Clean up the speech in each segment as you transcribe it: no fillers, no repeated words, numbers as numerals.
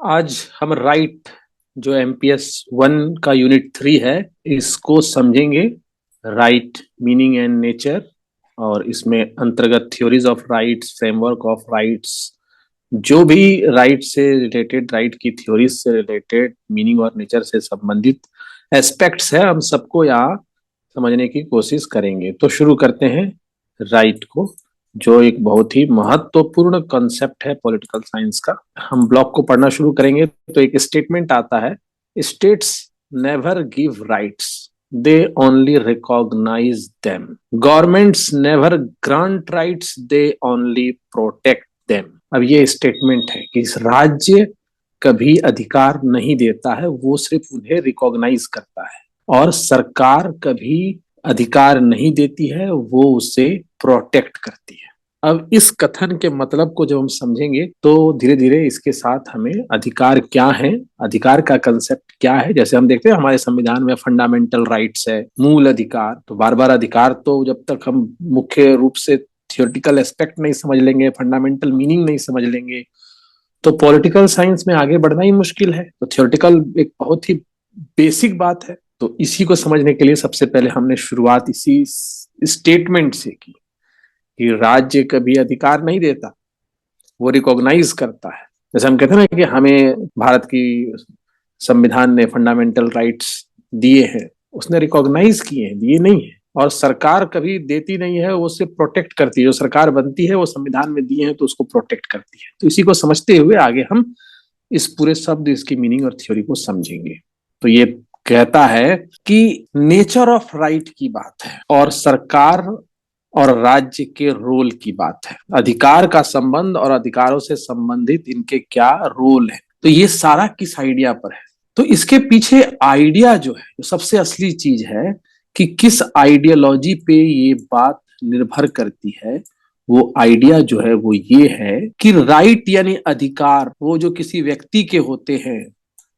आज हम राइट जो एमपीएस 1 का यूनिट 3 है इसको समझेंगे। राइट मीनिंग एंड नेचर, और इसमें अंतर्गत theories of rights, framework of rights, जो भी राइट से रिलेटेड, राइट की थ्योरीज से रिलेटेड, मीनिंग और नेचर से संबंधित एस्पेक्ट्स है, हम सबको यहाँ समझने की कोशिश करेंगे। तो शुरू करते हैं राइट को, जो एक बहुत ही महत्वपूर्ण कॉन्सेप्ट है पॉलिटिकल साइंस का। हम ब्लॉक को पढ़ना शुरू करेंगे तो एक स्टेटमेंट आता है, states never give rights, they only recognize them. Governments never grant rights, they only protect them. अब ये स्टेटमेंट है कि इस राज्य कभी अधिकार नहीं देता है, वो सिर्फ उन्हें रिकॉग्नाइज करता है, और सरकार कभी अधिकार नहीं देती है, वो उसे प्रोटेक्ट करती है। अब इस कथन के मतलब को जब हम समझेंगे तो धीरे धीरे इसके साथ हमें अधिकार क्या है, अधिकार का कंसेप्ट क्या है। जैसे हम देखते हैं हमारे संविधान में फंडामेंटल राइट्स है, मूल अधिकार। तो बार बार अधिकार तो जब तक हम मुख्य रूप से थियोरेटिकल एस्पेक्ट नहीं समझ लेंगे, फंडामेंटल मीनिंग नहीं समझ लेंगे, तो पॉलिटिकल साइंस में आगे बढ़ना ही मुश्किल है। तो थियोरेटिकल एक बहुत ही बेसिक बात है। तो इसी को समझने के लिए सबसे पहले हमने शुरुआत इसी स्टेटमेंट से की कि राज्य कभी अधिकार नहीं देता, वो रिकॉग्नाइज करता है। जैसे हम कहते हैं ना कि हमें भारत की संविधान ने फंडामेंटल राइट्स दिए हैं, उसने रिकॉग्नाइज किए हैं, दिए नहीं है। और सरकार कभी देती नहीं है, वो उसे प्रोटेक्ट करती है। जो सरकार बनती है वो संविधान में दिए हैं तो उसको प्रोटेक्ट करती है। तो इसी को समझते हुए आगे हम इस पूरे शब्द, इसकी मीनिंग और थ्योरी को समझेंगे। तो ये कहता है कि नेचर ऑफ राइट की बात है और सरकार और राज्य के रोल की बात है। अधिकार का संबंध और अधिकारों से संबंधित इनके क्या रोल है। तो ये सारा किस आइडिया पर है? तो इसके पीछे आइडिया जो है, जो सबसे असली चीज है कि किस आइडियोलॉजी पे ये बात निर्भर करती है, वो आइडिया जो है वो ये है कि राइट यानी अधिकार, वो जो किसी व्यक्ति के होते हैं,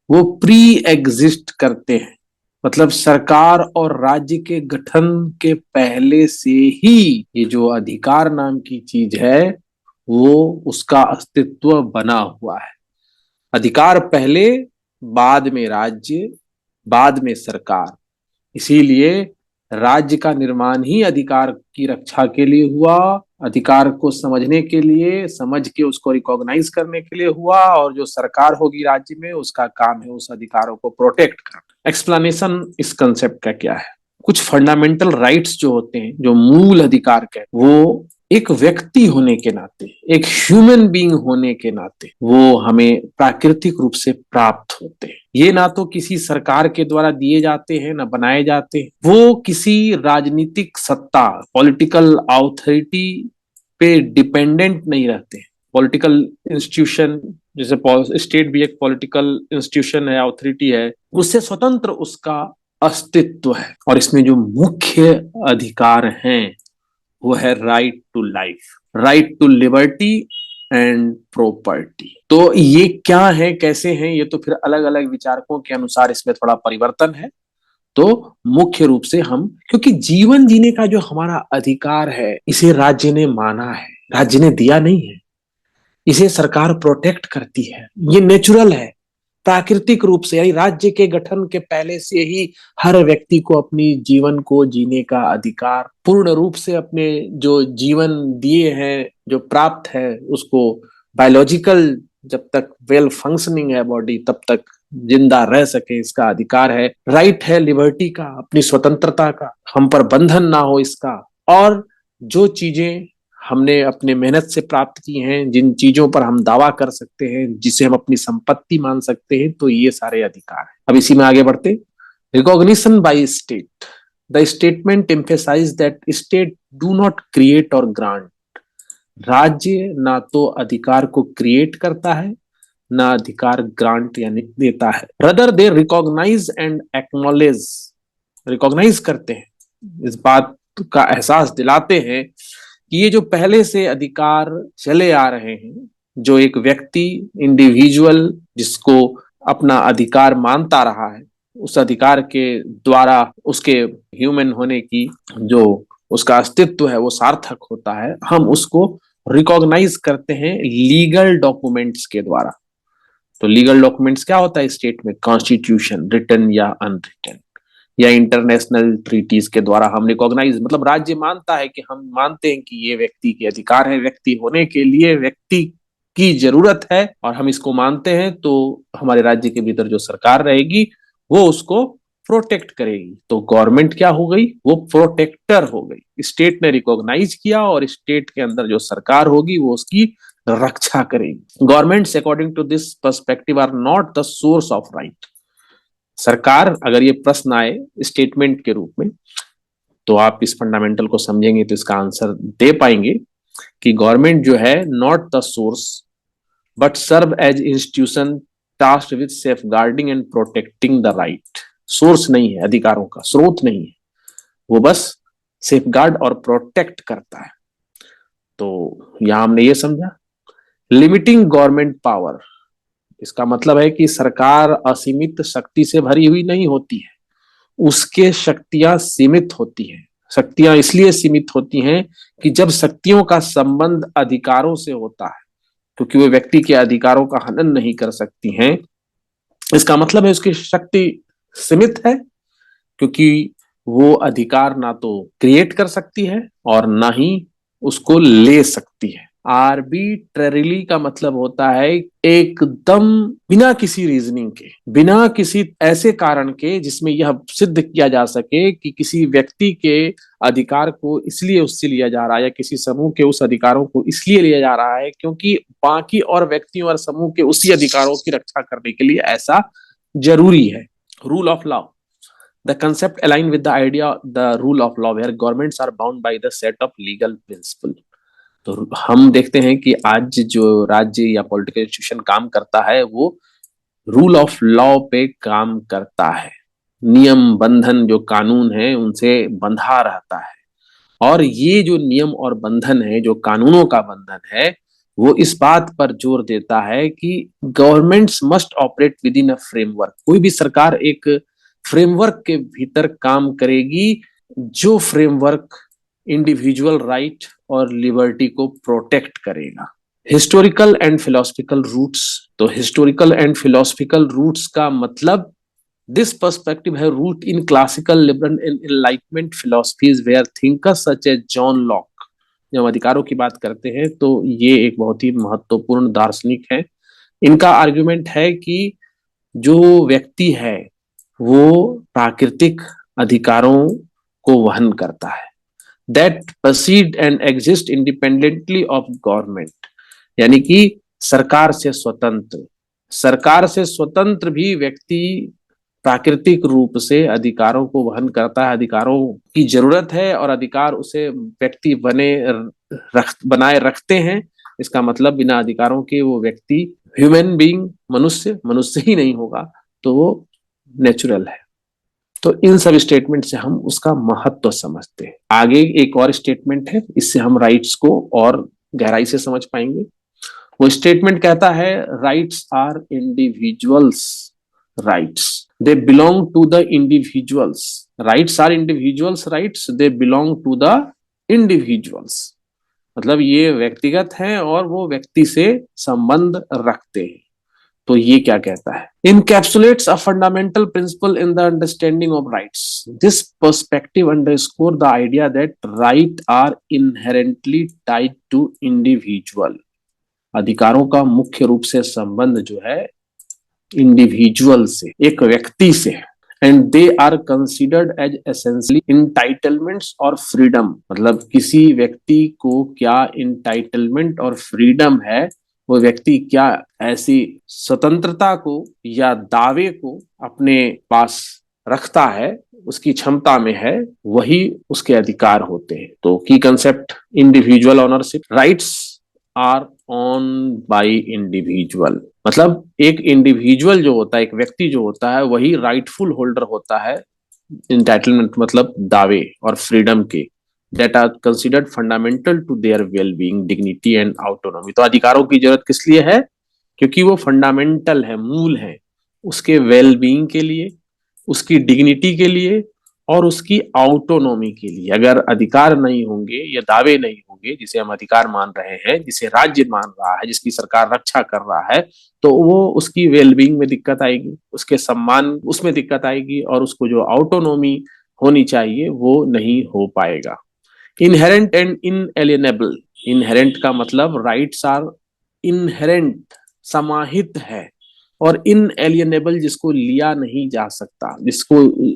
वो प्री एग्जिस्ट करते हैं। मतलब सरकार और राज्य के गठन के पहले से ही ये जो अधिकार नाम की चीज है वो उसका अस्तित्व बना हुआ है। अधिकार पहले, बाद में राज्य, बाद में सरकार। इसीलिए राज्य का निर्माण ही अधिकार की रक्षा के लिए हुआ, अधिकार को समझने के लिए, समझ के उसको रिकॉग्नाइज करने के लिए हुआ, और जो सरकार होगी राज्य में उसका काम है उस अधिकारों को प्रोटेक्ट करना। एक्सप्लेनेशन इस कंसेप्ट का क्या है? कुछ फंडामेंटल राइट्स जो होते हैं, जो मूल अधिकार के, वो एक व्यक्ति होने के नाते, एक ह्यूमन बीइंग होने के नाते वो हमें प्राकृतिक रूप से प्राप्त होते हैं। ये ना तो किसी सरकार के द्वारा दिए जाते हैं, ना बनाए जाते हैं। वो किसी राजनीतिक सत्ता, पॉलिटिकल अथॉरिटी पे डिपेंडेंट नहीं रहते हैं। पॉलिटिकल इंस्टीट्यूशन, जैसे स्टेट भी एक पॉलिटिकल इंस्टीट्यूशन है, अथॉरिटी है, उससे स्वतंत्र उसका अस्तित्व है। और इसमें जो मुख्य अधिकार हैं वो है right to life, right to liberty and property. तो ये क्या है, कैसे हैं, ये तो फिर अलग अलग विचारकों के अनुसार इसमें थोड़ा परिवर्तन है। तो मुख्य रूप से हम, क्योंकि जीवन जीने का जो हमारा अधिकार है इसे राज्य ने माना है, राज्य ने दिया नहीं है, इसे सरकार प्रोटेक्ट करती है। ये नेचुरल है, प्राकृतिक रूप से, यानी राज्य के गठन के पहले से ही हर व्यक्ति को अपनी जीवन को जीने का अधिकार, पूर्ण रूप से अपने जो जीवन दिए हैं, जो प्राप्त है उसको, बायोलॉजिकल जब तक वेल फंक्शनिंग है बॉडी तब तक जिंदा रह सके, इसका अधिकार है। राइट है लिबर्टी का, अपनी स्वतंत्रता का, हम पर बंधन ना हो इसका। और जो चीजें हमने अपने मेहनत से प्राप्त की हैं, जिन चीजों पर हम दावा कर सकते हैं, जिसे हम अपनी संपत्ति मान सकते हैं, तो ये सारे अधिकार हैं। अब इसी में आगे बढ़ते, recognition by state. The statement emphasise that state do not create और ग्रांट। राज्य ना तो अधिकार को क्रिएट करता है, ना अधिकार ग्रांट यानी देता है। Rather they recognise and acknowledge, recognise करते हैं, इस बात का एहसास दिलाते हैं कि ये जो पहले से अधिकार चले आ रहे हैं, जो एक व्यक्ति, इंडिविजुअल जिसको अपना अधिकार मानता रहा है, उस अधिकार के द्वारा उसके ह्यूमन होने की जो उसका अस्तित्व है वो सार्थक होता है। हम उसको रिकॉग्नाइज करते हैं लीगल डॉक्यूमेंट्स के द्वारा। तो लीगल डॉक्यूमेंट्स क्या होता है स्टेट में? कॉन्स्टिट्यूशन, रिटन या अनरिटन, या इंटरनेशनल ट्रीटीज के द्वारा हम रिकॉग्नाइज, मतलब राज्य मानता है कि हम मानते हैं कि ये व्यक्ति के अधिकार है, व्यक्ति होने के लिए व्यक्ति की जरूरत है और हम इसको मानते हैं, तो हमारे राज्य के भीतर जो सरकार रहेगी वो उसको प्रोटेक्ट करेगी। तो गवर्नमेंट क्या हो गई? वो प्रोटेक्टर हो गई। स्टेट ने रिकॉग्नाइज किया और स्टेट के अंदर जो सरकार होगी वो उसकी रक्षा करेगी। Governments according to this perspective are not the source of right. सरकार, अगर ये प्रश्न आए स्टेटमेंट के रूप में, तो आप इस फंडामेंटल को समझेंगे तो इसका आंसर दे पाएंगे कि गवर्नमेंट जो है not the source but serve as institution tasked with safeguarding and protecting the right. Source नहीं है अधिकारों का, स्रोत नहीं है, वो बस सेफ गार्ड और प्रोटेक्ट करता है। तो यहां हमने ये समझा। लिमिटिंग गवर्नमेंट पावर, इसका मतलब है कि सरकार असीमित शक्ति से भरी हुई नहीं होती है, उसके शक्तियां सीमित होती हैं। शक्तियां इसलिए सीमित होती हैं कि जब शक्तियों का संबंध अधिकारों से होता है, क्योंकि वो व्यक्ति के अधिकारों का हनन नहीं कर सकती हैं, इसका मतलब है उसकी शक्ति सीमित है, क्योंकि वो अधिकार ना तो क्रिएट कर सकती है और ना ही उसको ले सकती है। आर्बिट्ररीली का मतलब होता है एकदम बिना किसी रीजनिंग के, बिना किसी ऐसे कारण के जिसमें यह सिद्ध किया जा सके कि किसी व्यक्ति के अधिकार को इसलिए उससे लिया जा रहा है या किसी समूह के उस अधिकारों को इसलिए लिया जा रहा है क्योंकि बाकी और व्यक्तियों और समूह के उसी अधिकारों की रक्षा करने के लिए ऐसा जरूरी है। Rule of law, the concept align with the idea the rule of law where governments are bound by the set of legal principle। तो हम देखते हैं कि आज जो राज्य या पॉलिटिकल इंस्टीट्यूशन काम करता है वो रूल ऑफ लॉ पे काम करता है। नियम बंधन जो कानून है उनसे बंधा रहता है, और ये जो नियम और बंधन है, जो कानूनों का बंधन है, वो इस बात पर जोर देता है कि governments must operate within a framework. कोई भी सरकार एक फ्रेमवर्क के भीतर काम करेगी, जो फ्रेमवर्क इंडिविजुअल राइट और लिबर्टी को प्रोटेक्ट करेगा। हिस्टोरिकल एंड फिलोसफिकल रूट्स, तो हिस्टोरिकल एंड फिलोसफिकल रूट्स का मतलब दिस पर्सपेक्टिव है root in classical liberal and enlightenment philosophies where thinkers such as John Locke. जब हम अधिकारों की बात करते हैं तो ये एक बहुत ही महत्वपूर्ण दार्शनिक है। इनका आर्गुमेंट है कि जो व्यक्ति है वो प्राकृतिक अधिकारों को वहन करता है, that proceed and exist independently of government, यानी कि सरकार से स्वतंत्र। सरकार से स्वतंत्र भी व्यक्ति प्राकृतिक रूप से अधिकारों को वहन करता है, अधिकारों की जरूरत है और अधिकार उसे व्यक्ति बनाए रखते हैं। इसका मतलब बिना अधिकारों के वो व्यक्ति ह्यूमन बीइंग, मनुष्य ही नहीं होगा, तो वो नेचुरल है। तो इन सब स्टेटमेंट से हम उसका महत्व समझते हैं। आगे एक और स्टेटमेंट है, इससे हम राइट्स को और गहराई से समझ पाएंगे। वो स्टेटमेंट कहता है rights are individuals rights, they belong to the individuals. Rights are individuals rights, they belong to the individuals. मतलब ये व्यक्तिगत हैं और वो व्यक्ति से संबंध रखते हैं। तो ये क्या कहता है? Encapsulates a fundamental principle in the understanding of rights. This perspective underscore the idea that rights are inherently tied to individual। अधिकारों का मुख्य रूप से संबंध जो है इंडिविजुअल से, एक व्यक्ति से, and they are considered as essentially entitlements और freedom। मतलब किसी व्यक्ति को क्या entitlement और freedom है, वो व्यक्ति क्या ऐसी स्वतंत्रता को या दावे को अपने पास रखता है, उसकी क्षमता में है, वही उसके अधिकार होते हैं। तो की concept individual ownership, rights are own by individual. मतलब एक इंडिविजुअल जो होता है, एक व्यक्ति जो होता है, वही राइटफुल होल्डर होता है इंटाइटलमेंट मतलब दावे और फ्रीडम के, that are considered fundamental to their well-being, dignity and autonomy। तो अधिकारों की जरूरत किस लिए है? क्योंकि वो फंडामेंटल है, मूल है, उसके वेल बीइंग के लिए, उसकी डिग्निटी के लिए और उसकी ऑटोनॉमी के लिए। अगर अधिकार नहीं होंगे या दावे नहीं होंगे जिसे हम अधिकार मान रहे हैं, जिसे राज्य मान रहा है, जिसकी सरकार रक्षा कर रहा है, तो वो उसकी वेलबींग में दिक्कत आएगी, उसके सम्मान उसमें दिक्कत आएगी, और उसको जो ऑटोनॉमी होनी चाहिए वो नहीं हो पाएगा। Inherent and इनएलिएनेबल। इनहेरेंट का मतलब राइट्स आर इनहेरेंट, समाहित है, और इनएलिएनेबल जिसको लिया नहीं जा सकता,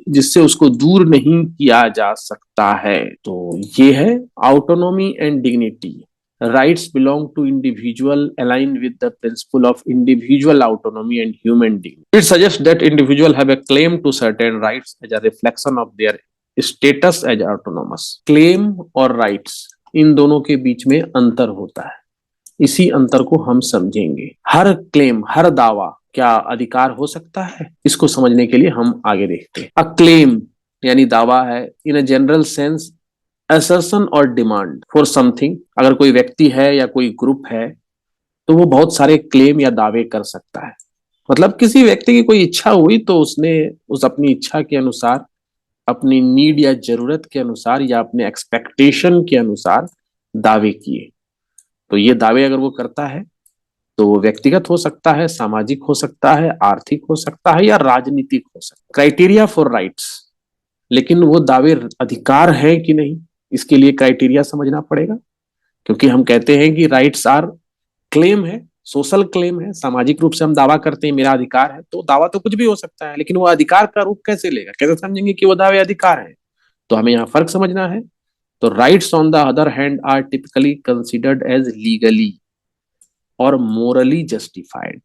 जिससे उसको दूर नहीं किया जा सकता है। तो ये है autonomy and dignity. Rights belong to individual aligned with the principle of individual autonomy and human dignity. It suggests that individuals have a claim to certain rights as a reflection of their status as autonomous. Claim और rights, इन दोनों के बीच में अंतर होता है। इसी अंतर को हम समझेंगे। हर क्लेम, हर दावा क्या अधिकार हो सकता है? इसको समझने के लिए हम आगे देखते हैं। अ क्लेम यानी दावा है, इन अ जनरल सेंस असर्शन और डिमांड फॉर समथिंग। अगर कोई व्यक्ति है या कोई ग्रुप है तो वो बहुत सारे क्लेम या दावे कर सकता है। मतलब किसी व्यक्ति की कोई इच्छा हुई तो उसने उस अपनी इच्छा के अनुसार, अपनी नीड या जरूरत के अनुसार या अपने एक्सपेक्टेशन के अनुसार दावे किए। तो ये दावे अगर वो करता है तो वो व्यक्तिगत हो सकता है, सामाजिक हो सकता है, आर्थिक हो सकता है या राजनीतिक हो सकता है। क्राइटेरिया फॉर राइट्स, लेकिन वो दावे अधिकार है कि नहीं, इसके लिए क्राइटेरिया समझना पड़ेगा। क्योंकि हम कहते हैं कि राइट्स आर क्लेम है, सोशल क्लेम है, सामाजिक रूप से हम दावा करते हैं मेरा अधिकार है, तो दावा तो कुछ भी हो सकता है, लेकिन वो अधिकार का रूप कैसे लेगा, कैसे समझेंगे कि वो दावे अधिकार है? तो हमें यहाँ फर्क समझना है। तो rights on the other hand are typically considered as legally और मोरली जस्टिफाइड।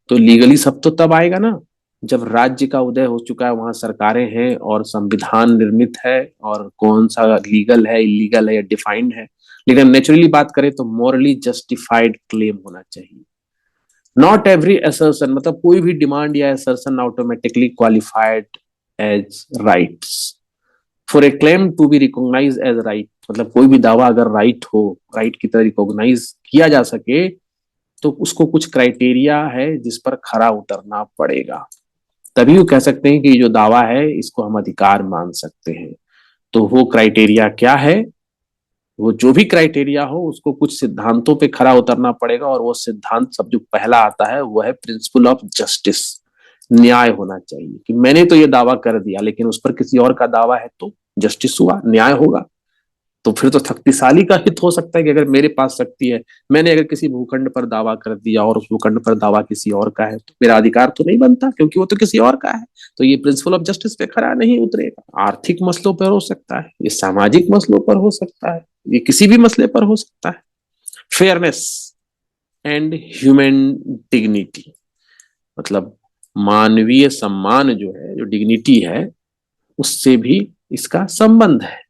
तो लीगली सब तो तब आएगा ना जब राज्य का उदय हो चुका है, वहां सरकारें हैं और संविधान निर्मित है, और कौन सा लीगल है, इलीगल है या डिफाइंड है। लेकिन नेचुरली बात करें तो मोरली जस्टिफाइड क्लेम होना चाहिए। नॉट एवरी असर्शन, मतलब कोई भी डिमांड या assertion automatically qualified as rights. For a claim to be recognise as right, मतलब कोई भी दावा अगर राइट हो, राइट की तरह रिकॉग्नाइज किया जा सके, तो उसको कुछ क्राइटेरिया है जिस पर खरा उतरना पड़ेगा। तभी वो कह सकते हैं कि जो दावा है इसको हम अधिकार मान सकते हैं। तो वो क्राइटेरिया क्या है? वो जो भी क्राइटेरिया हो उसको कुछ सिद्धांतों पे खरा उतरना पड़ेगा, और वो सिद्धांत सब जो पहला आता है वो है प्रिंसिपल ऑफ जस्टिस। न्याय होना चाहिए कि मैंने तो ये दावा कर दिया, लेकिन उस पर किसी और का दावा है तो जस्टिस हुआ, न्याय होगा। तो फिर तो शक्तिशाली का हित हो सकता है कि अगर मेरे पास शक्ति है, मैंने अगर किसी भूखंड पर दावा कर दिया और उस भूखंड पर दावा किसी और का है, तो मेरा अधिकार तो नहीं बनता क्योंकि वो तो किसी और का है। तो ये प्रिंसिपल ऑफ जस्टिस पे खरा नहीं उतरेगा। आर्थिक मसलों पर हो सकता है, ये सामाजिक मसलों पर हो सकता है, ये किसी भी मसले पर हो सकता है। फेयरनेस एंड ह्यूमन डिग्निटी, मतलब मानवीय सम्मान जो है, जो डिग्निटी है, उससे भी इसका संबंध है,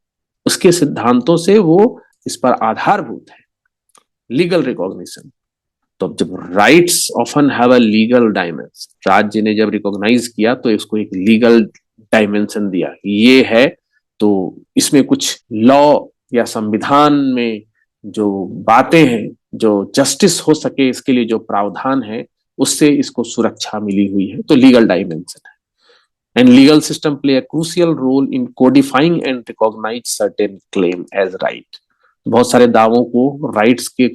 उसके सिद्धांतों से वो इस पर आधारभूत है। लीगल रिकॉग्निशन, तो जब rights often have a legal dimension, राज्य ने जब रिकॉग्नाइज किया तो इसको एक लीगल डायमेंशन दिया, ये है। तो इसमें कुछ लॉ या संविधान में जो बातें हैं, जो जस्टिस हो सके इसके लिए जो प्रावधान है, उससे इसको सुरक्षा मिली हुई है। तो लीगल डायमेंशन है। And legal system play a crucial role in codifying and recognize certain claim as right. बहुत सारे दावों को राइट्स के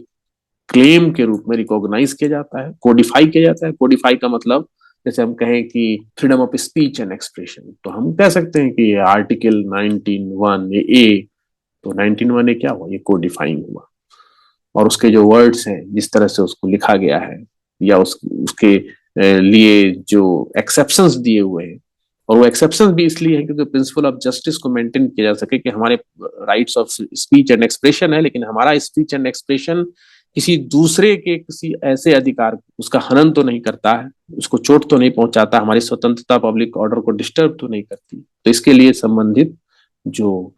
क्लेम के रूप में रिकॉग्नाइज किया जाता है, कोडिफाई किया जाता है। कोडिफाई का मतलब जैसे हम कहें कि freedom of speech and expression, तो हम कह सकते हैं कि आर्टिकल 19(1) ए, तो 19(1) ए क्या हुआ? ये कोडिफाइंग हुआ। और उसके जो वर्ड्स हैं, जिस तरह से उसको लिखा गया है, या उसके लिए जो एक्सेप्शंस दिए हुए हैं, और वो एक्सेप्शन भी इसलिए है क्योंकि प्रिंसिपल ऑफ जस्टिस को मेंटेन किया जा सके कि हमारे rights of speech and expression है, लेकिन हमारा स्पीच एंड एक्सप्रेशन किसी दूसरे के किसी ऐसे अधिकार, उसका हनन तो नहीं करता है, उसको चोट तो नहीं पहुंचाता, हमारी स्वतंत्रता, पब्लिक ऑर्डर को डिस्टर्ब तो नहीं करती। तो इसके लिए संबंधित जो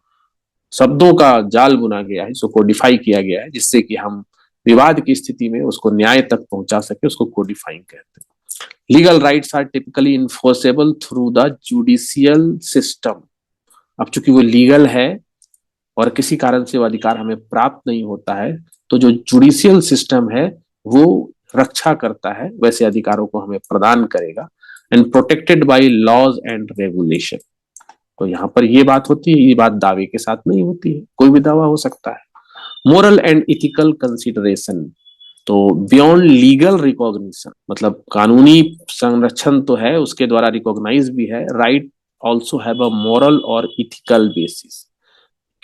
शब्दों का जाल बुना गया है, इसको कोडिफाई किया गया है, जिससे कि हम विवाद की स्थिति में उसको न्याय तक पहुंचा सके, उसको कोडिफाइंग कहते हैं। Legal rights are typically enforceable through the judicial system. अब चूंकि वो लीगल है और किसी कारण से वो अधिकार हमें प्राप्त नहीं होता है, तो जो जुडिशियल सिस्टम है वो रक्षा करता है, वैसे अधिकारों को हमें प्रदान करेगा। And protected by laws and regulation, तो यहाँ पर ये बात होती है, ये बात दावे के साथ नहीं होती है, कोई भी दावा हो सकता है। मोरल एंड इथिकल कंसिडरेशन, तो बियॉन्ड लीगल रिकॉग्निशन, मतलब कानूनी संरक्षण तो है, उसके द्वारा रिकॉग्नाइज भी है। Right also have a moral और इथिकल बेसिस।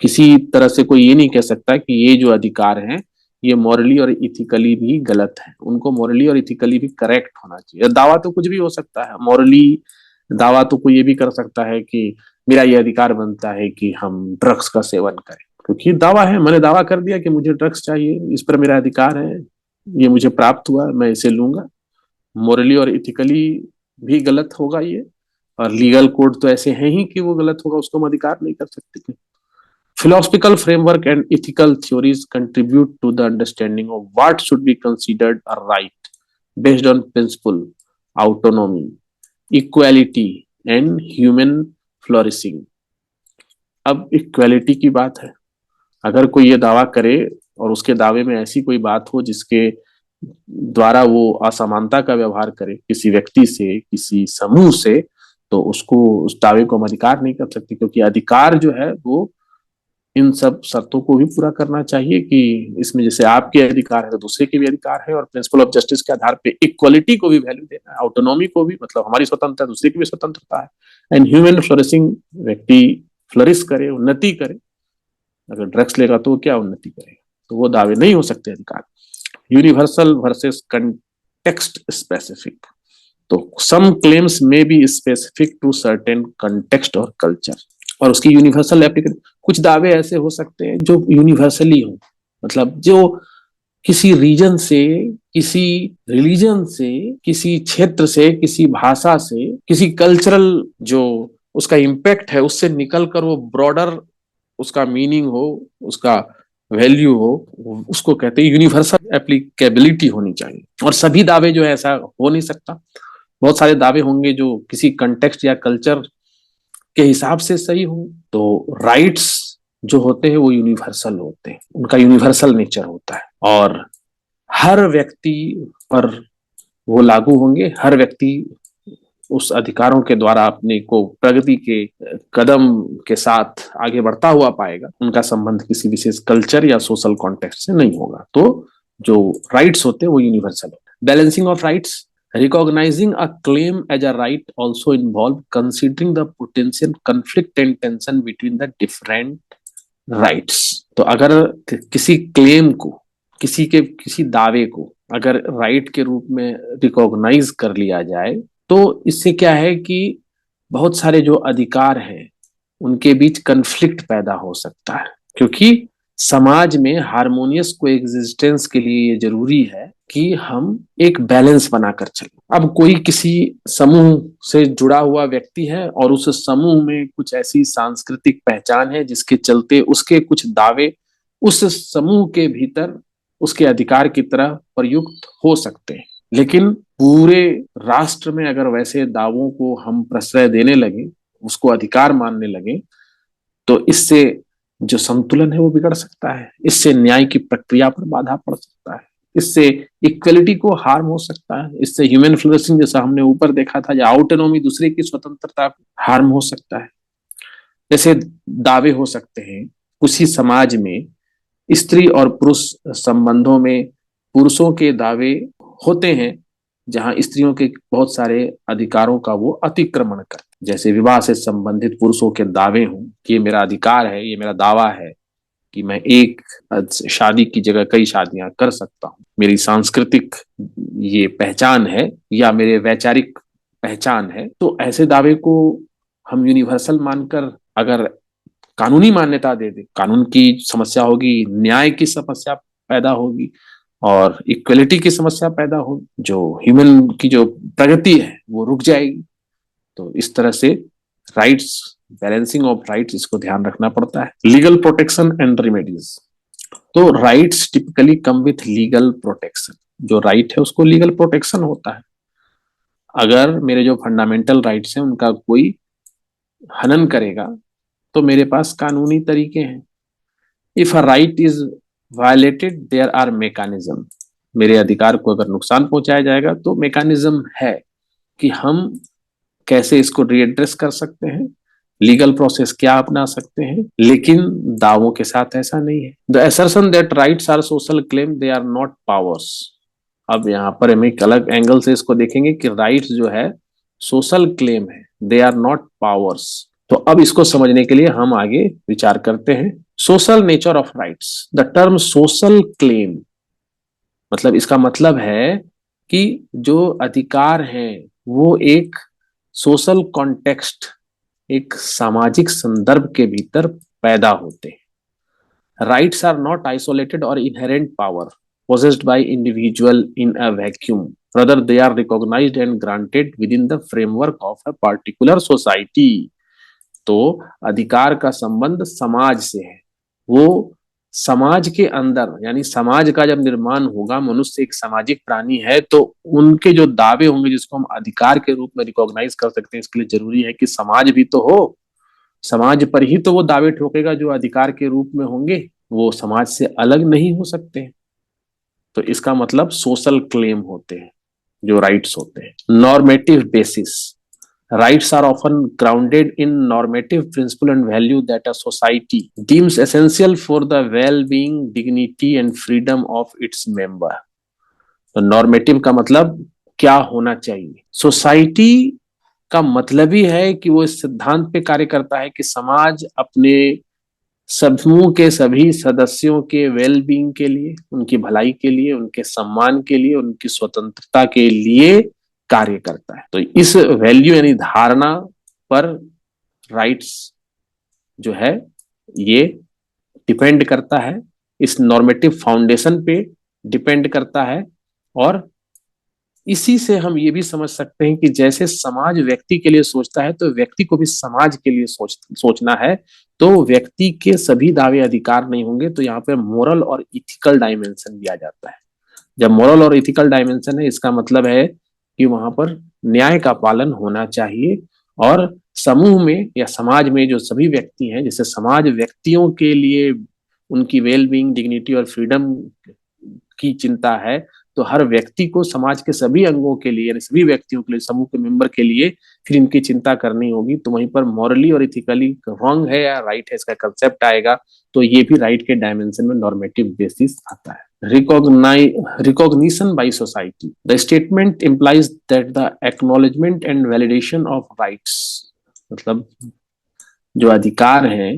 किसी तरह से कोई ये नहीं कह सकता कि ये जो अधिकार हैं ये मॉरली और इथिकली भी गलत है, उनको मॉरली और इथिकली भी करेक्ट होना चाहिए। दावा तो कुछ भी हो सकता है, मॉरली दावा तो कोई ये भी कर सकता है कि मेरा ये अधिकार बनता है कि हम ड्रग्स का सेवन करें, क्योंकि दावा है, मैंने दावा कर दिया कि मुझे ड्रग्स चाहिए, इस पर मेरा अधिकार है, ये मुझे प्राप्त हुआ, मैं इसे लूंगा। मोरली और इथिकली भी गलत होगा ये, और लीगल कोड तो ऐसे हैं ही कि वो गलत होगा, उसको हम अधिकार नहीं कर सकते। Philosophical framework and ethical theories contribute to the understanding of what should be considered a right based on principle, autonomy, equality and human flourishing. अब इक्वालिटी की बात है, अगर कोई ये दावा करे और उसके दावे में ऐसी कोई बात हो जिसके द्वारा वो असमानता का व्यवहार करे किसी व्यक्ति से, किसी समूह से, तो उसको, उस दावे को हम अधिकार नहीं कर सकते, क्योंकि अधिकार जो है वो इन सब शर्तों को भी पूरा करना चाहिए कि इसमें जैसे आपके अधिकार है तो दूसरे के भी अधिकार है, और प्रिंसिपल ऑफ जस्टिस के आधार पे इक्वलिटी को भी वैल्यू देना है, ऑटोनॉमी को भी, मतलब हमारी स्वतंत्रता दूसरे की भी स्वतंत्रता है, एंड ह्यूमन फ्लोरिशिंग, व्यक्ति फ्लोरिश करे, उन्नति करे। अगर ड्रग्स लेगा तो क्या उन्नति करेगा, तो वो दावे नहीं हो सकते अधिकार। यूनिवर्सल वर्सेस कंटेक्स्ट स्पेसिफिक, तो some claims may be specific to certain context और कल्चर, और उसकी यूनिवर्सल एप्लीकेशन। कुछ दावे ऐसे हो सकते हैं जो यूनिवर्सली हो, मतलब जो किसी रीजन से, किसी रिलीजन से, किसी क्षेत्र से, किसी भाषा से, किसी कल्चरल जो उसका इम्पैक्ट है उससे निकल कर वो ब्रॉडर उसका मीनिंग हो, उसका वैल्यू हो, उसको कहते हैं यूनिवर्सल एप्लीकेबिलिटी होनी चाहिए। और सभी दावे जो है ऐसा हो नहीं सकता, बहुत सारे दावे होंगे जो किसी कंटेक्स्ट या कल्चर के हिसाब से सही हो। तो राइट्स जो होते हैं वो यूनिवर्सल होते हैं, उनका यूनिवर्सल नेचर होता है, और हर व्यक्ति पर वो लागू होंगे, हर व्यक्ति उस अधिकारों के द्वारा अपने को प्रगति के कदम के साथ आगे बढ़ता हुआ पाएगा, उनका संबंध किसी विशेष कल्चर या सोशल कॉन्टेक्स्ट से नहीं होगा। तो जो राइट्स होते हैं वो यूनिवर्सल होते हैं। Balancing of rights, recognizing a claim as a right also involve considering the potential conflict and tension between the different rights। तो अगर किसी क्लेम को, किसी दावे को अगर राइट के रूप में रिकॉग्नाइज कर लिया जाए, तो इससे क्या है कि बहुत सारे जो अधिकार हैं उनके बीच कन्फ्लिक्ट पैदा हो सकता है, क्योंकि समाज में हार्मोनियस कोएग्जिस्टेंस के लिए ये जरूरी है कि हम एक बैलेंस बनाकर चलें। अब कोई किसी समूह से जुड़ा हुआ व्यक्ति है और उस समूह में कुछ ऐसी सांस्कृतिक पहचान है जिसके चलते उसके कुछ दावे उस समूह के भीतर उसके अधिकार की तरह प्रयुक्त हो सकते हैं, लेकिन पूरे राष्ट्र में अगर वैसे दावों को हम प्रश्रय देने लगे, उसको अधिकार मानने लगे, तो इससे जो संतुलन है वो बिगड़ सकता है, इससे न्याय की प्रक्रिया पर बाधा पड़ सकता है, इससे इक्वलिटी को हार्म हो सकता है, इससे ह्यूमन फ्लोरिशिंग जैसा हमने ऊपर देखा था, या ऑटोनॉमी, दूसरे की स्वतंत्रता हार्म हो सकता है। जैसे दावे हो सकते हैं उसी समाज में स्त्री और पुरुष संबंधों में पुरुषों के दावे होते हैं जहां स्त्रियों के बहुत सारे अधिकारों का वो अतिक्रमण कर, जैसे विवाह से संबंधित पुरुषों के दावे हों कि ये मेरा अधिकार है, ये मेरा दावा है कि मैं एक शादी की जगह कई शादियां कर सकता हूँ, मेरी सांस्कृतिक ये पहचान है या मेरे वैचारिक पहचान है। तो ऐसे दावे को हम यूनिवर्सल मानकर अगर कानूनी मान्यता दे दे, कानून की समस्या होगी, न्याय की समस्या पैदा होगी और इक्वलिटी की समस्या पैदा होगी, जो ह्यूमन की जो प्रगति है वो रुक जाएगी। तो इस तरह से राइट्स, बैलेंसिंग ऑफ राइट्स, इसको ध्यान रखना पड़ता है। लीगल प्रोटेक्शन एंड रेमेडीज, तो rights typically come with legal protection, जो राइट है उसको लीगल प्रोटेक्शन होता है। अगर मेरे जो फंडामेंटल राइट्स हैं उनका कोई हनन करेगा तो मेरे पास कानूनी तरीके हैं। If a right is violated there are mechanism, मेरे अधिकार को अगर नुकसान पहुंचाया जाएगा तो मैकेनिज्म है कि हम कैसे इसको रीएड्रेस कर सकते हैं, लीगल प्रोसेस क्या अपना सकते हैं, लेकिन दावों के साथ ऐसा नहीं है। The assertion that rights are social claim, they are not powers. अब यहाँ पर हम एक अलग एंगल से इसको देखेंगे कि राइट्स जो है सोशल क्लेम है, दे आर नॉट पावर्स। तो अब इसको समझने के लिए हम आगे विचार करते हैं। Social nature of rights. The term social claim, मतलब इसका मतलब है कि जो अधिकार हैं वो एक सोशल कॉन्टेक्स्ट, एक सामाजिक संदर्भ के भीतर पैदा होते हैं। राइट्स आर नॉट आइसोलेटेड और inherent power possessed by individual in a vacuum. Rather, they are recognized and granted within the framework of a particular society. तो अधिकार का संबंध समाज से है। वो समाज के अंदर, यानी समाज का जब निर्माण होगा, मनुष्य एक सामाजिक प्राणी है, तो उनके जो दावे होंगे जिसको हम अधिकार के रूप में रिकॉग्नाइज कर सकते हैं, इसके लिए जरूरी है कि समाज भी तो हो। समाज पर ही तो वो दावे ठोकेगा जो अधिकार के रूप में होंगे, वो समाज से अलग नहीं हो सकते। तो इसका मतलब सोशल क्लेम होते हैं जो राइट्स होते हैं। Normative basis. Rights are often grounded in normative principle and value that a society deems essential for the well-being, dignity and freedom of its member. तो नॉर्मेटिव का मतलब क्या होना चाहिए। सोसाइटी का मतलब ही है कि वो इस सिद्धांत पे कार्य करता है कि समाज अपने समूह के सभी सदस्यों के वेल बीइंग के लिए, उनकी भलाई के लिए, उनके सम्मान के लिए, उनकी स्वतंत्रता के लिए कार्य करता है। तो इस वैल्यू यानी धारणा पर राइट्स जो है ये डिपेंड करता है, इस नॉर्मेटिव फाउंडेशन पे डिपेंड करता है। और इसी से हम ये भी समझ सकते हैं कि जैसे समाज व्यक्ति के लिए सोचता है, तो व्यक्ति को भी समाज के लिए सोचना है। तो व्यक्ति के सभी दावे अधिकार नहीं होंगे, तो यहाँ पे मोरल और इथिकल डायमेंशन भी आ जाता है। जब मोरल और इथिकल डायमेंशन है, इसका मतलब है कि वहां पर न्याय का पालन होना चाहिए। और समूह में या समाज में जो सभी व्यक्ति हैं, जैसे समाज व्यक्तियों के लिए उनकी वेल बीइंग, डिग्निटी और फ्रीडम की चिंता है, तो हर व्यक्ति को समाज के सभी अंगों के लिए, यानी सभी व्यक्तियों के लिए, समूह के मेंबर के लिए फिर इनकी चिंता करनी होगी। तो वहीं पर मॉरली और इथिकली रॉन्ग है या राइट है, इसका कंसेप्ट आएगा। तो ये भी राइट के डायमेंशन में नॉर्मेटिव बेसिस आता है। Recognition by society. The statement implies that the acknowledgement and validation of rights, मतलब जो अधिकार हैं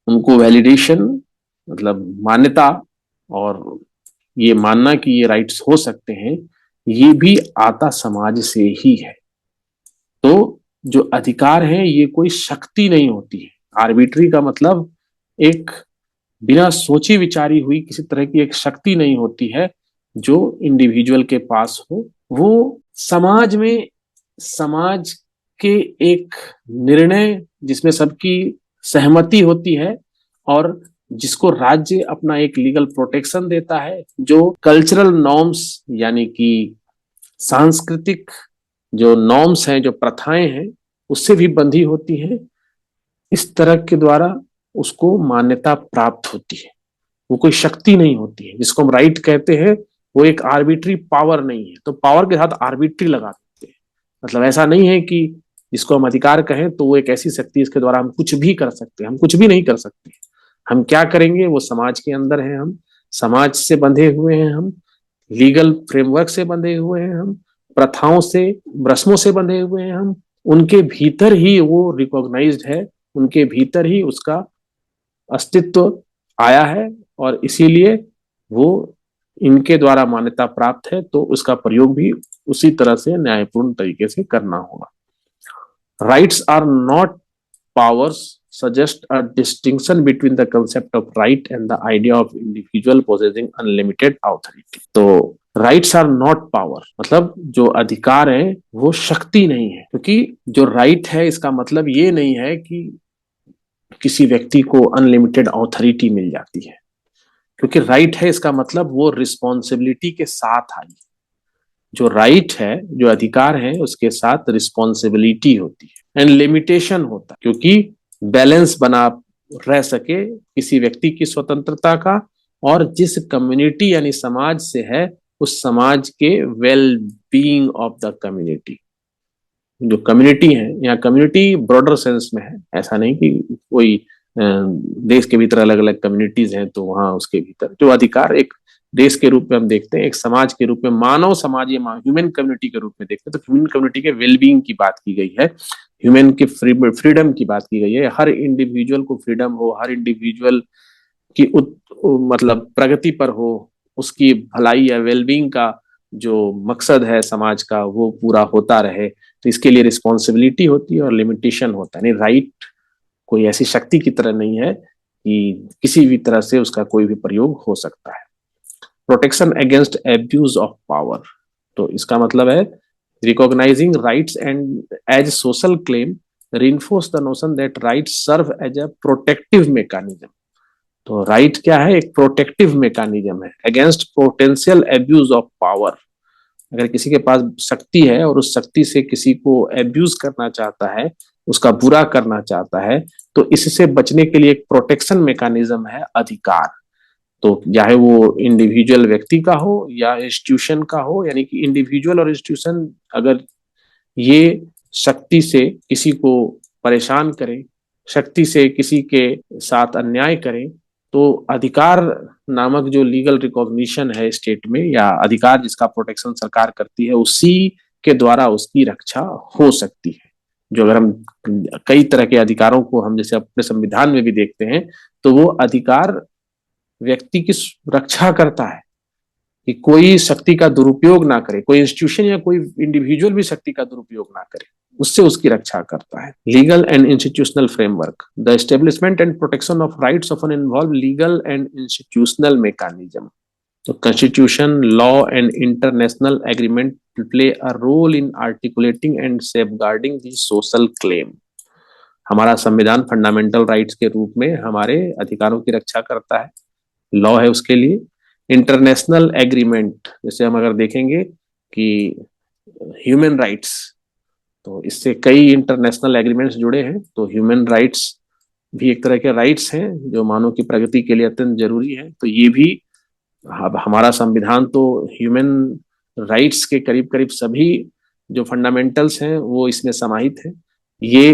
उनको वैलिडेशन मतलब मान्यता, और ये मानना कि ये राइट्स हो सकते हैं, ये भी आता समाज से ही है। तो जो अधिकार है ये कोई शक्ति नहीं होती है। आर्बिट्री का मतलब एक बिना सोची विचारी हुई किसी तरह की एक शक्ति नहीं होती है जो इंडिविजुअल के पास हो। वो समाज में, समाज के एक निर्णय जिसमें सबकी सहमति होती है, और जिसको राज्य अपना एक लीगल प्रोटेक्शन देता है, जो कल्चरल नॉर्म्स यानी कि सांस्कृतिक जो नॉर्म्स हैं, जो प्रथाएं हैं, उससे भी बंधी होती है। इस तरह के द्वारा उसको मान्यता प्राप्त होती है। वो कोई शक्ति नहीं होती है। जिसको हम राइट कहते हैं वो एक आर्बिट्री पावर नहीं है। तो पावर के साथ आर्बिट्री लगा देते हैं। मतलब ऐसा नहीं है कि जिसको हम अधिकार कहें तो वो एक ऐसी शक्ति इसके द्वारा हम कुछ भी कर सकते हैं। हम कुछ भी नहीं कर सकते। हम क्या करेंगे वो समाज के अंदर है, हम समाज से बंधे हुए हैं, हम लीगल फ्रेमवर्क से बंधे हुए हैं, हम प्रथाओं से, रस्मों से बंधे हुए हैं, हम उनके भीतर ही वो रिकॉग्नाइज्ड है, उनके भीतर ही उसका अस्तित्व आया है, और इसीलिए वो इनके द्वारा मान्यता प्राप्त है। तो उसका प्रयोग भी उसी तरह से न्यायपूर्ण तरीके से करना होगा। Rights are not powers suggest a distinction between the concept of right and the idea of individual possessing unlimited authority. तो rights are not power, मतलब जो अधिकार है वो शक्ति नहीं है। क्योंकि जो right है इसका मतलब ये नहीं है कि किसी व्यक्ति को अनलिमिटेड ऑथोरिटी मिल जाती है। क्योंकि राइट है इसका मतलब वो रिस्पॉन्सिबिलिटी के साथ आई। जो राइट है, जो अधिकार है, उसके साथ रिस्पॉन्सिबिलिटी होती है एंड लिमिटेशन होता है, क्योंकि बैलेंस बना रह सके किसी व्यक्ति की स्वतंत्रता का और जिस कम्युनिटी यानी समाज से है, उस समाज के well being of the community. जो कम्युनिटी है, या कम्युनिटी ब्रॉडर सेंस में है, ऐसा नहीं कि कोई देश के भीतर अलग अलग कम्युनिटीज हैं तो वहां उसके भीतर जो अधिकार एक देश के रूप में हम देखते हैं, एक समाज के रूप में, मानव समाज या ह्यूमन कम्युनिटी के रूप में देखते हैं, तो ह्यूमन कम्युनिटी के वेलबींग की बात की गई है, ह्यूमन की फ्रीडम की बात की गई है, हर इंडिविजुअल को फ्रीडम हो, हर इंडिविजुअल की मतलब प्रगति पर हो, उसकी भलाई या वेलबींग का जो मकसद है समाज का वो पूरा होता रहे, तो इसके लिए रिस्पॉन्सिबिलिटी होती है और लिमिटेशन होता है। नहीं, राइट कोई ऐसी शक्ति की तरह नहीं है कि किसी भी तरह से उसका कोई भी प्रयोग हो सकता है। Protection against abuse of power, तो इसका मतलब है recognising rights and as social claim reinforce the notion that rights serve as a protective mechanism। तो राइट क्या है, एक प्रोटेक्टिव मैकेनिज्म है against potential abuse of power. अगर किसी के पास शक्ति है और उस शक्ति से किसी को एब्यूज करना चाहता है, उसका बुरा करना चाहता है, तो इससे बचने के लिए एक प्रोटेक्शन मैकेनिज्म है अधिकार। तो चाहे वो इंडिविजुअल व्यक्ति का हो या इंस्टीट्यूशन का हो, यानी कि इंडिविजुअल और इंस्टीट्यूशन अगर ये शक्ति से किसी को परेशान करें, शक्ति से किसी के साथ अन्याय करें, तो अधिकार नामक जो लीगल रिकॉग्निशन है स्टेट में, या अधिकार जिसका प्रोटेक्शन सरकार करती है, उसी के द्वारा उसकी रक्षा हो सकती है। जो अगर हम कई तरह के अधिकारों को हम जैसे अपने संविधान में भी देखते हैं, तो वो अधिकार व्यक्ति की रक्षा करता है कि कोई शक्ति का दुरुपयोग ना करे, कोई इंस्टीट्यूशन या कोई इंडिविजुअल भी शक्ति का दुरुपयोग ना करे, उससे उसकी रक्षा करता है। Legal and institutional framework, the establishment and protection of rights often involve legal and institutional mechanism. तो constitution, law and international agreement play a role in articulating and safeguarding the social claim. हमारा संविधान fundamental rights के रूप में हमारे अधिकारों की रक्षा करता है, लॉ है उसके लिए। इंटरनेशनल एग्रीमेंट, जैसे हम अगर देखेंगे कि ह्यूमन राइट्स, तो इससे कई इंटरनेशनल एग्रीमेंट्स जुड़े हैं, तो ह्यूमन राइट्स भी एक तरह के राइट्स हैं जो मानव की प्रगति के लिए अत्यंत जरूरी है। तो ये भी हमारा संविधान तो ह्यूमन राइट्स के करीब करीब सभी जो फंडामेंटल्स हैं वो इसमें समाहित है। ये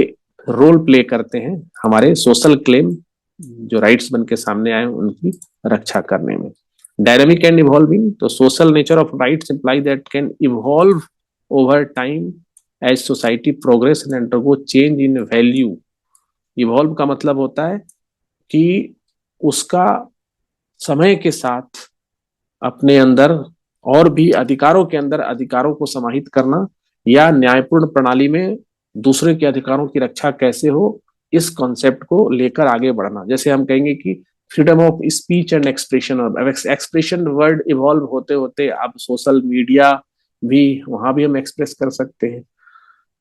रोल प्ले करते हैं हमारे सोशल क्लेम जो राइट्स बन के सामने आए उनकी रक्षा करने में। डायनामिक एंड इवॉल्विंग, तो social nature of rights imply that can evolve over time as society progress and undergo change in value. Evolve का मतलब होता है कि उसका समय के साथ अपने अंदर और भी अधिकारों के अंदर अधिकारों को समाहित करना, या न्यायपूर्ण प्रणाली में दूसरे के अधिकारों की रक्षा कैसे हो, इस कॉन्सेप्ट को लेकर आगे बढ़ना। जैसे हम कहेंगे कि freedom of speech and expression, expression word evolve होते होते अब सोशल मीडिया भी, वहां भी हम एक्सप्रेस कर सकते हैं,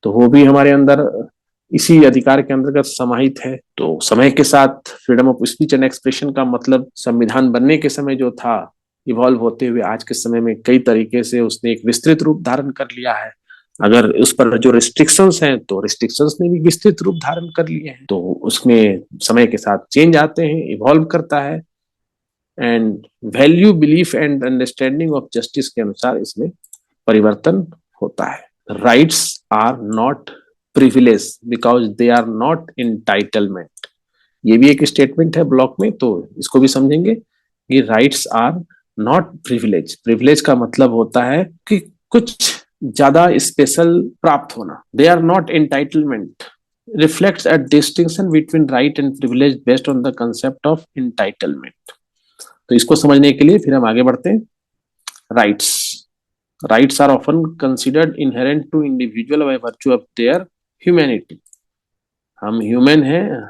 तो वो भी हमारे अंदर इसी अधिकार के अंतर्गत समाहित है। तो समय के साथ freedom of speech and expression का मतलब संविधान बनने के समय जो था, इवॉल्व होते हुए आज के समय में कई तरीके से उसने एक विस्तृत रूप धारण कर लिया है। अगर उस पर जो रिस्ट्रिक्शंस हैं तो रिस्ट्रिक्शंस ने भी विस्तृत रूप धारण कर लिए हैं, तो उसमें समय के साथ चेंज आते हैं, इवॉल्व करता है। And value, belief and understanding of justice के अनुसार इसमें परिवर्तन होता है। Rights are not privilege because they are not entitlement. ये भी एक स्टेटमेंट है ब्लॉक में, तो इसको भी समझेंगे कि rights are not privilege. Privilege का मतलब होता है कि कुछ ज्यादा स्पेशल प्राप्त होना। They are not entitlement reflects a distinction between right and privilege based on the concept of entitlement. तो इसको समझने के लिए फिर हम आगे बढ़ते हैं। Rights, rights are often considered inherent to individual by virtue of their humanity. हम ह्यूमन हैं,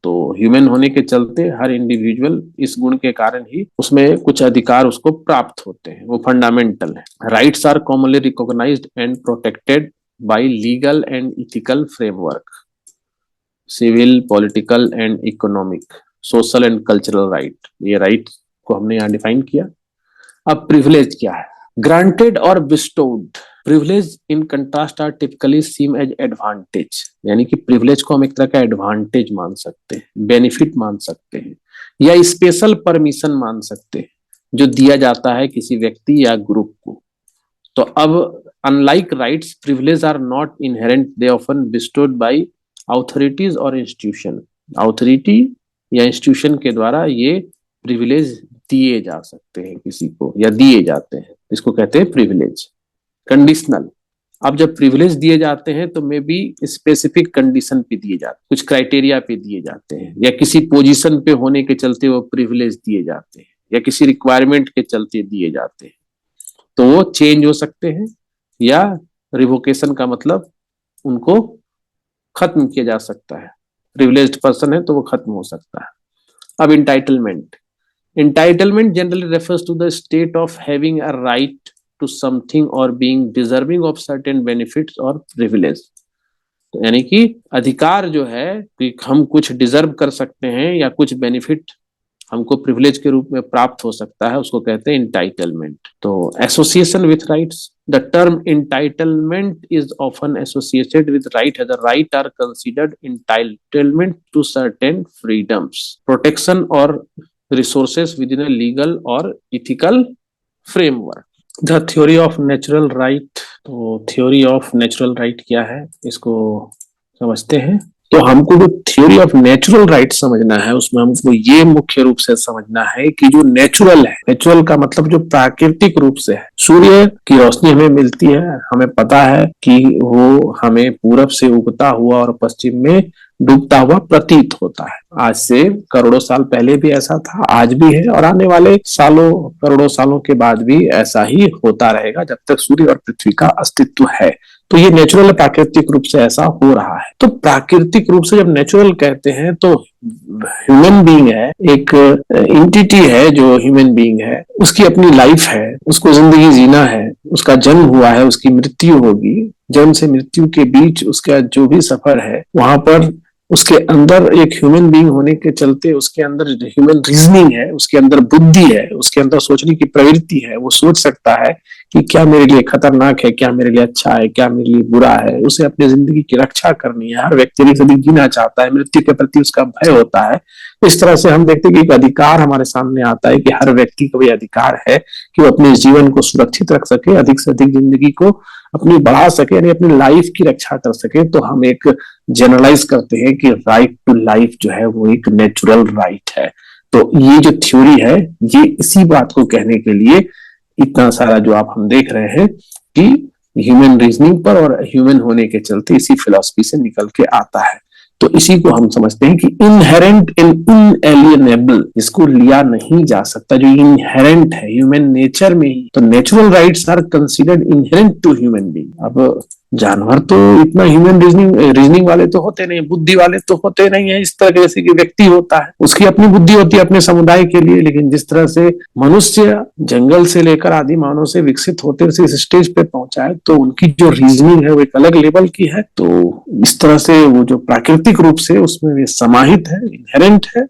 तो ह्यूमन होने के चलते हर इंडिविजुअल इस गुण के कारण ही उसमें कुछ अधिकार उसको प्राप्त होते हैं, वो फंडामेंटल है। Rights are commonly recognised and protected by legal and ethical framework, civil, political and economic, social and cultural right. ये राइट को हमने यहाँ डिफाइन किया। अब प्रिविलेज क्या है? ग्रांटेड और bestowed. Privilege in contrast are typically seen as advantage, यानी कि प्रिविलेज को हम एक तरह का एडवांटेज मान सकते हैं, बेनिफिट मान सकते हैं, या स्पेशल परमिशन मान सकते हैं जो दिया जाता है किसी व्यक्ति या ग्रुप को। तो अब unlike rights, privilege are not inherent. They often bestowed by authorities or institution. Authority या institution के द्वारा ये privilege दिए जा सकते हैं किसी को या दिए जाते हैं, इसको कहते हैं privilege. Conditional. अब जब प्रिविलेज दिए जाते हैं तो मे बी स्पेसिफिक कंडीशन पे दिए जाते हैं, कुछ क्राइटेरिया पे दिए जाते हैं, या किसी पोजीशन पे होने के चलते वो प्रिविलेज दिए जाते हैं, या किसी रिक्वायरमेंट के चलते दिए जाते हैं, तो वो चेंज हो सकते हैं, या रिवोकेशन का मतलब उनको खत्म किया जा सकता है. प्रिविलेज्ड पर्सन है तो वो खत्म हो सकता है. अब entitlement. Entitlement generally refers to the state of having a right to something or being deserving of certain benefits or privilege. यानी कि अधिकार जो है कि हम कुछ डिजर्व कर सकते हैं या कुछ बेनिफिट हमको प्रिविलेज के रूप में प्राप्त हो सकता है, उसको कहते हैं इंटाइटलमेंट. तो association with rights. The term entitlement is often associated with right as the right are considered entitlement to certain freedoms, protection और resources within a legal और ethical framework. The theory of natural right. तो theory of natural right क्या है, इसको समझते हैं. तो हमको जो थ्योरी ऑफ नेचुरल राइट समझना है उसमें हमको ये मुख्य रूप से समझना है कि जो नेचुरल है, नेचुरल का मतलब जो प्राकृतिक रूप से है. सूर्य की रोशनी हमें मिलती है, हमें पता है कि वो हमें पूरब से उगता हुआ और पश्चिम में डूबता हुआ प्रतीत होता है. आज से करोड़ों साल पहले भी ऐसा था, आज भी है, और आने वाले सालों करोड़ों सालों के बाद भी ऐसा ही होता रहेगा जब तक सूर्य और पृथ्वी का अस्तित्व है. तो ये नेचुरल प्राकृतिक रूप से ऐसा हो रहा है. तो प्राकृतिक रूप से जब नेचुरल कहते हैं तो ह्यूमन बीइंग है, एक एंटिटी है जो ह्यूमन बीइंग है, उसकी अपनी लाइफ है, उसको जिंदगी जीना है, उसका जन्म हुआ है, उसकी मृत्यु होगी, जन्म से मृत्यु के बीच उसका जो भी सफर है वहां पर उसके अंदर एक ह्यूमन बीइंग होने के चलते उसके अंदर ह्यूमन रीजनिंग है, उसके अंदर बुद्धि है, उसके अंदर सोचने की प्रवृत्ति है. वो सोच सकता है कि क्या मेरे लिए खतरनाक है, क्या मेरे लिए अच्छा है, क्या मेरे लिए बुरा है. उसे अपनी जिंदगी की रक्षा करनी है. हर व्यक्ति जिंदगी जीना चाहता है, मृत्यु के प्रति उसका भय होता है. इस तरह से हम देखते हैं कि एक अधिकार हमारे सामने आता है कि हर व्यक्ति को ये अधिकार है कि वो अपने जीवन को सुरक्षित रख सके, अधिक से अधिक जिंदगी को अपनी बढ़ा सके, यानी अपनी लाइफ की रक्षा कर सके. तो हम एक जनरलाइज करते हैं कि राइट टू लाइफ जो है वो एक नेचुरल राइट है. तो ये जो थ्योरी है ये इसी बात को कहने के लिए इतना सारा जो आप हम देख रहे हैं कि ह्यूमन रीजनिंग पर और ह्यूमन होने के चलते इसी फिलॉसफी से निकल के आता है. तो इसी को हम समझते हैं कि इनहेरेंट एंड इनएलिएनेबल, इसको लिया नहीं जा सकता, जो इनहेरेंट है ह्यूमन नेचर में ही. तो natural rights are considered inherent to human being. अब जानवर तो इतना ह्यूमन रीजनिंग वाले तो होते नहीं, बुद्धि वाले तो होते नहीं है इस तरह के, जैसे कि व्यक्ति होता है उसकी अपनी बुद्धि होती है अपने समुदाय के लिए. लेकिन जिस तरह से मनुष्य जंगल से लेकर आदि मानव से विकसित होते हुए इस स्टेज पे पहुंचा है तो उनकी जो रीजनिंग है वो एक अलग लेवल की है. तो इस तरह से वो जो प्राकृतिक रूप से उसमें वे समाहित है, इनहेरेंट है,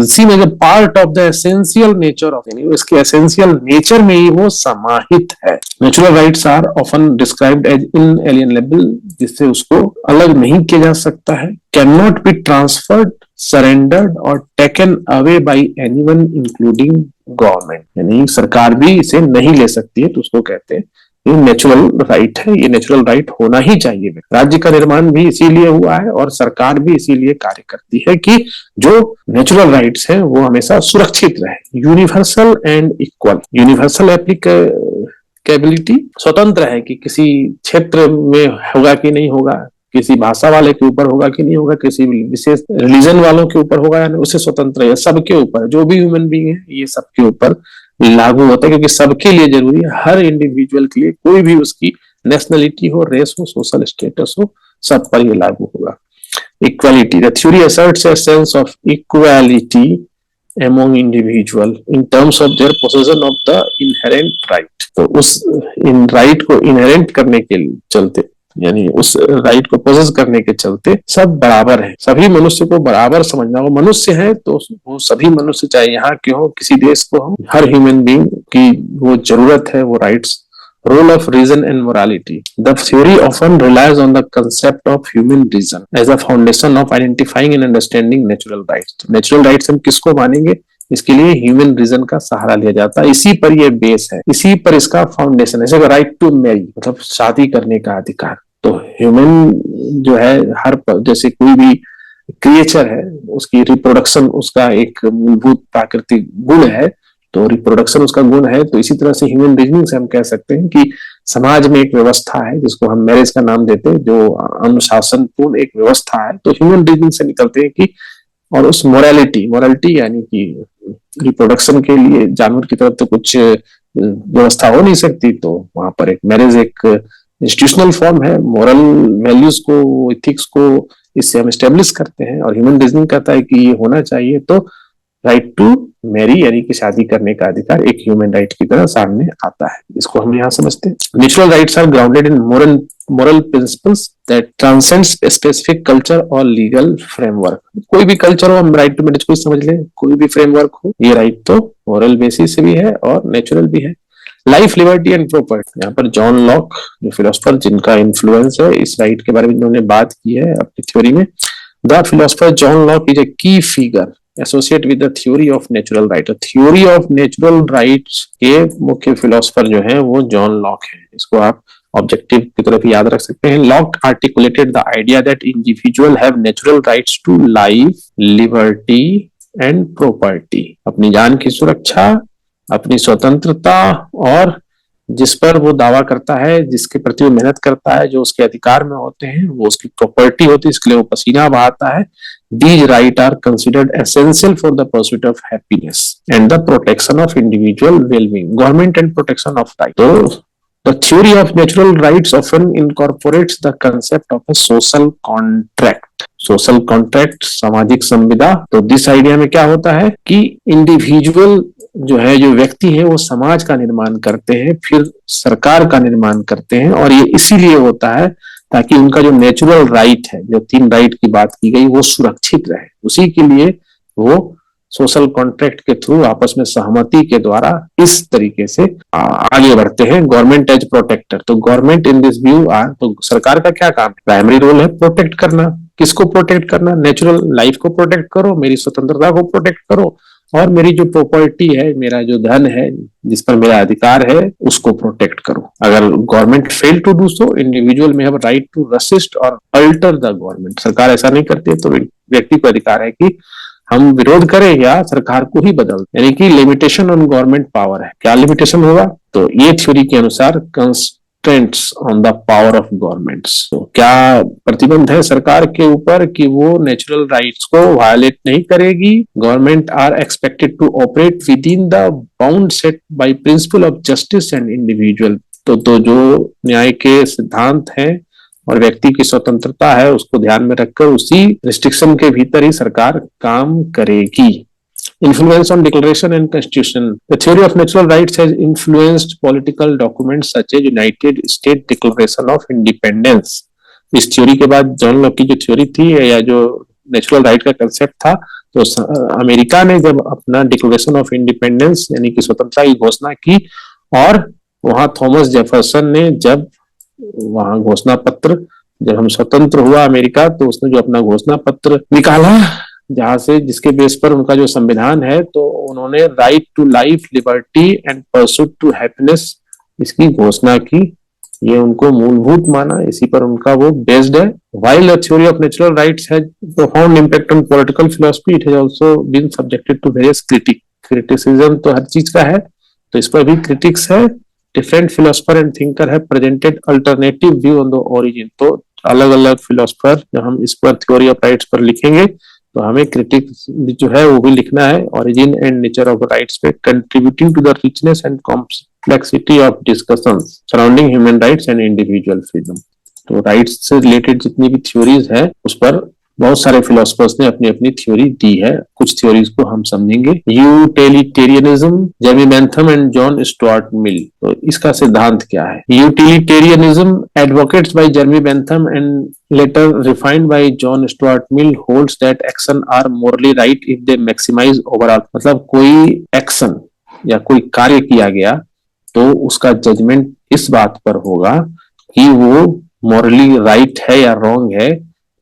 seen as a part of the essential nature of, यानी इसके essential nature में ही वो समाहित है. Natural rights are often described as inalienable, जिससे उसको अलग नहीं किया जा सकता है. Cannot be transferred, surrendered or taken away by anyone including government, यानी सरकार भी इसे नहीं ले सकती है. तो उसको कहते हैं ये नेचुरल राइट है, ये नेचुरल राइट होना ही चाहिए. राज्य का निर्माण भी इसीलिए हुआ है और सरकार भी इसीलिए कार्य करती है कि जो नेचुरल राइट्स हैं वो हमेशा सुरक्षित रहे. Universal and equal. Universal applicability स्वतंत्र है कि किसी क्षेत्र में होगा कि नहीं होगा, किसी भाषा वाले के ऊपर होगा कि नहीं होगा, किसी विशेष रिलीजन वालों के ऊपर होगा, यानी उससे स्वतंत्र है. सबके ऊपर जो भी ह्यूमन बीइंग है ये सबके ऊपर लागू होता है, क्योंकि सबके लिए जरूरी है. हर इंडिविजुअल के लिए, कोई भी उसकी नेशनलिटी हो, रेस हो, सोशल स्टेटस हो, सब पर ये लागू होगा. Equality. The theory assets a sense of equality among individual in terms of their possession of the inherent right. तो उस इन राइट को इनहेरेंट करने के चलते, यानी उस राइट को पोजेस करने के चलते सब बराबर है. सभी मनुष्य को बराबर समझना. वो मनुष्य है तो वो सभी मनुष्य, चाहे यहाँ के हो, किसी देश को हो, हर ह्यूमन बीइंग की वो जरूरत है वो rights. Role of reason and morality. The theory often relies on the concept of human reason as a foundation of identifying and understanding natural rights. Natural rights हम किसको मानेंगे? इसके लिए ह्यूमन रीजन का सहारा लिया जाता है। इसी पर ये बेस है, इसी पर इसका फाउंडेशन है। जैसे राइट टू मैरी मतलब शादी करने का अधिकार, तो ह्यूमन जो है जैसे कोई भी क्रिएचर है उसकी रिप्रोडक्शन उसका एक मूलभूत प्राकृतिक गुण है, तो रिप्रोडक्शन उसका गुण है। तो इसी तरह से ह्यूमन रीजनिंग से हम कह सकते हैं कि समाज में एक व्यवस्था है जिसको हम मैरिज का नाम देते हैं, जो अनुशासनपूर्ण एक व्यवस्था है। तो ह्यूमन रीजनिंग से निकलते हैं कि और उस मोरालिटी यानी कि रिप्रोडक्शन के लिए जानवर की तरफ तो कुछ व्यवस्था हो नहीं सकती, तो वहां पर एक मैरिज एक इंस्टीट्यूशनल फॉर्म है। मोरल वैल्यूज को, इथिक्स को इससे हम स्टेब्लिश करते हैं और ह्यूमन रीजनिंग कहता है कि ये होना चाहिए। तो राइट टू मैरी यानी कि शादी करने का अधिकार एक ह्यूमन राइट की तरह सामने आता है। इसको हम यहाँ समझते हैं। Natural rights are grounded in moral principles that transcends specific culture और legal framework। कोई भी कल्चर हो, हम राइट टू मैरिज को समझ लें, कोई भी फ्रेमवर्क हो, ये राइट तो मोरल बेसिस से भी है और नेचुरल भी है। लाइफ, लिबर्टी एंड प्रॉपर्टी, यहाँ पर जॉन लॉक जो फिलोसफर जिनका इन्फ्लुएंस है इस राइट के बारे में इन्होंने बात की है अपनी थ्योरी में। The philosopher John Locke is a key figure associate with the theory of natural right. Theory of natural rights के मुख्य फिलोसफर जो है वो जॉन लॉक है। इसको आप ऑब्जेक्टिव की तरफ याद रख सकते हैं। Locke articulated the idea that individual have natural rights to life, liberty and property. अपनी जान की सुरक्षा, अपनी स्वतंत्रता और जिस पर वो दावा करता है, जिसके प्रति वो मेहनत करता है, जो उसके अधिकार में होते हैं, वो उसकी प्रॉपर्टी होती है, इसके लिए वो पसीना बहाता है। These rights are considered essential for the pursuit of happiness and the protection of individual well-being. Government and protection of rights. So, the theory of natural rights often incorporates the concept of a social contract. Social contract, सामाजिक संविदा। तो this idea में क्या होता है कि individual जो है, जो व्यक्ति है, वो समाज का निर्माण करते हैं, फिर सरकार का निर्माण करते हैं, और ये इसीलिए होता है ताकि उनका जो नेचुरल राइट है, जो 3 राइट की बात की गई, वो सुरक्षित रहे। उसी के लिए वो सोशल कॉन्ट्रैक्ट के थ्रू आपस में सहमति के द्वारा इस तरीके से आगे बढ़ते हैं। गवर्नमेंट एज प्रोटेक्टर, तो government in this view are, तो सरकार का क्या काम है? प्राइमरी रोल है प्रोटेक्ट करना। किसको प्रोटेक्ट करना? नेचुरल लाइफ को प्रोटेक्ट करो, मेरी स्वतंत्रता को प्रोटेक्ट करो, और मेरी जो प्रॉपर्टी है, मेरा जो धन है, जिस पर मेरा अधिकार है, उसको प्रोटेक्ट करो। अगर government fail to do so, individual may have right to resist और अल्टर द गवर्नमेंट। सरकार ऐसा नहीं करती है तो व्यक्ति को अधिकार है कि हम विरोध करें या सरकार को ही बदल, यानी कि लिमिटेशन ऑन गवर्नमेंट पावर है। क्या लिमिटेशन होगा? तो ये थ्योरी के अनुसार constraints on the power of governments. तो क्या प्रतिबंध है सरकार के ऊपर कि वो नेचुरल राइट्स को वायलेट नहीं करेगी? Government are expected to operate within the bound set by principle of justice and individual. तो जो न्याय के सिद्धांत हैं और व्यक्ति की स्वतंत्रता है, उसको ध्यान में रखकर उसी रिस्ट्रिक्शन के भीतर ही सरकार काम करेगी। Influence on Declaration and Constitution. The theory of natural rights has influenced political documents such as United States Declaration of Independence. इस थ्योरी के बाद जॉन लॉक की जो थ्योरी थी या जो नेचुरल राइट का कंसेप्ट था, तो अमेरिका ने जब अपना डिक्लेरेशन ऑफ इंडिपेंडेंस यानी कि स्वतंत्रता की घोषणा की, और वहां थॉमस जेफरसन ने जब वहां घोषणा पत्र, जब हम स्वतंत्र हुआ अमेरिका, तो उसने जो अपना घोषणा पत्र निकाला, जहां से जिसके बेस पर उनका जो संविधान है, तो उन्होंने right to life, liberty and pursuit to happiness इसकी घोषणा की। ये उनको मूलभूत माना, इसी पर उनका वो बेस्ड है। While the theory of natural rights has profound impact on political philosophy, it has also been subjected to various criticism। तो हर चीज का है, तो इस पर भी क्रिटिक्स है। Different philosopher and thinker have presented alternative view on the origin। तो अलग अलग फिलोसफर जब हम इस पर थ्योरी ऑफ राइट्स पर लिखेंगे, तो हमें क्रिटिक्स जो है वो भी लिखना है origin and nature of rights पे, contributing to the richness and complexity of discussions surrounding human rights and individual freedom. तो राइट्स से रिलेटेड जितनी भी थ्योरीज है, उस पर बहुत सारे फिलोसफर्स ने अपनी अपनी थ्योरी दी है। कुछ थ्योरीज को हम समझेंगे। Utilitarianism, Jeremy Bentham and John Stuart Mill. तो इसका सिद्धांत क्या है? Utilitarianism advocates by Jeremy Bentham and later refined by John Stuart Mill holds that action are morally right if they maximise overall. मतलब कोई एक्शन या कोई कार्य किया गया तो उसका जजमेंट इस बात पर होगा कि वो मॉरली राइट है या रॉन्ग है,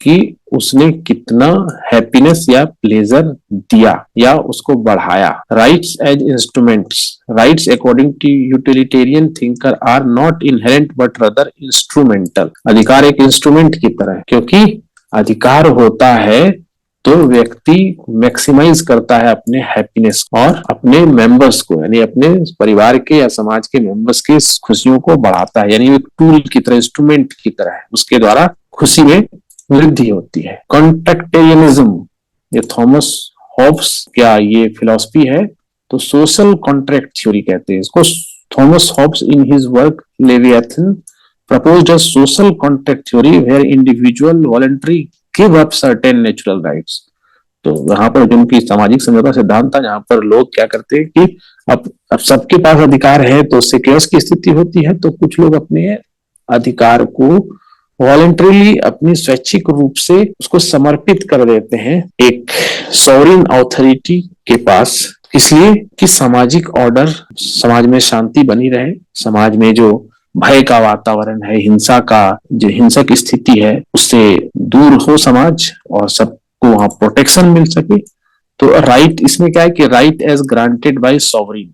कि उसने कितना हैप्पीनेस या प्लेजर दिया या उसको बढ़ाया। Rights as instruments, rights according to utilitarian thinker are not inherent but rather instrumental. अधिकार एक इंस्ट्रूमेंट की तरह है, क्योंकि अधिकार होता है तो व्यक्ति मैक्सिमाइज करता है अपने हैप्पीनेस और अपने मेंबर्स को, यानी अपने परिवार के या समाज के मेंबर्स की खुशियों को बढ़ाता है, यानी एक टूल की तरह, इंस्ट्रूमेंट की तरह है, उसके द्वारा खुशी में वृद्धि होती है। कॉन्ट्रैक्टेरियनिज्म, ये थॉमस हॉब्स क्या ये फिलॉसफी है, तो सोशल कॉन्ट्रैक्ट थ्योरी कहते हैं इसको। Thomas Hobbes in his work Leviathan proposed a social contract theory where individual voluntarily give up certain natural rights। तो यहाँ पर जो उनकी सामाजिक समझौता सिद्धांत था, जहाँ पर लोग क्या करते हैं कि अब सबके पास अधिकार है तो उससे केस की स्थिति होती है, तो कुछ लोग अपने अधिकार को वॉलंटरीली अपनी स्वैच्छिक रूप से उसको समर्पित कर देते हैं एक सॉवरेन अथॉरिटी के पास, इसलिए कि सामाजिक ऑर्डर, समाज में शांति बनी रहे, समाज में जो भय का वातावरण है, हिंसा का जो हिंसक स्थिति है उससे दूर हो समाज और सबको वहां प्रोटेक्शन मिल सके। तो राइट इसमें क्या है कि right as granted by sovereign,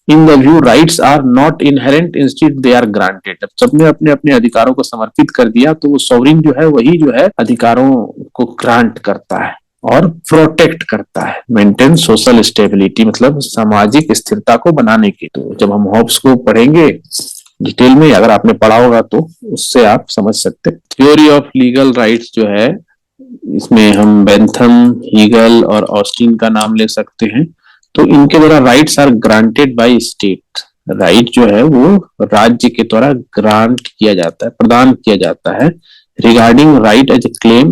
in the view rights are not inherent, instead they are granted. अब सबने अपने अपने अधिकारों को समर्पित कर दिया तो वो सॉवरेन जो है वही जो है अधिकारों को ग्रांट करता है और प्रोटेक्ट करता है, मेंटेन सोशल स्टेबिलिटी, मतलब सामाजिक स्थिरता को बनाने की। तो जब हम हॉब्स को पढ़ेंगे डिटेल में, अगर आपने पढ़ा होगा तो उससे आप समझ सकते हैं। थ्योरी ऑफ लीगल राइट्स जो है, इसमें हम बेंथम, हीगल और ऑस्टिन का नाम ले सकते हैं। तो इनके द्वारा rights are granted by state, right जो है वो राज्य के द्वारा ग्रांट किया जाता है, प्रदान किया जाता है। Regarding right as a claim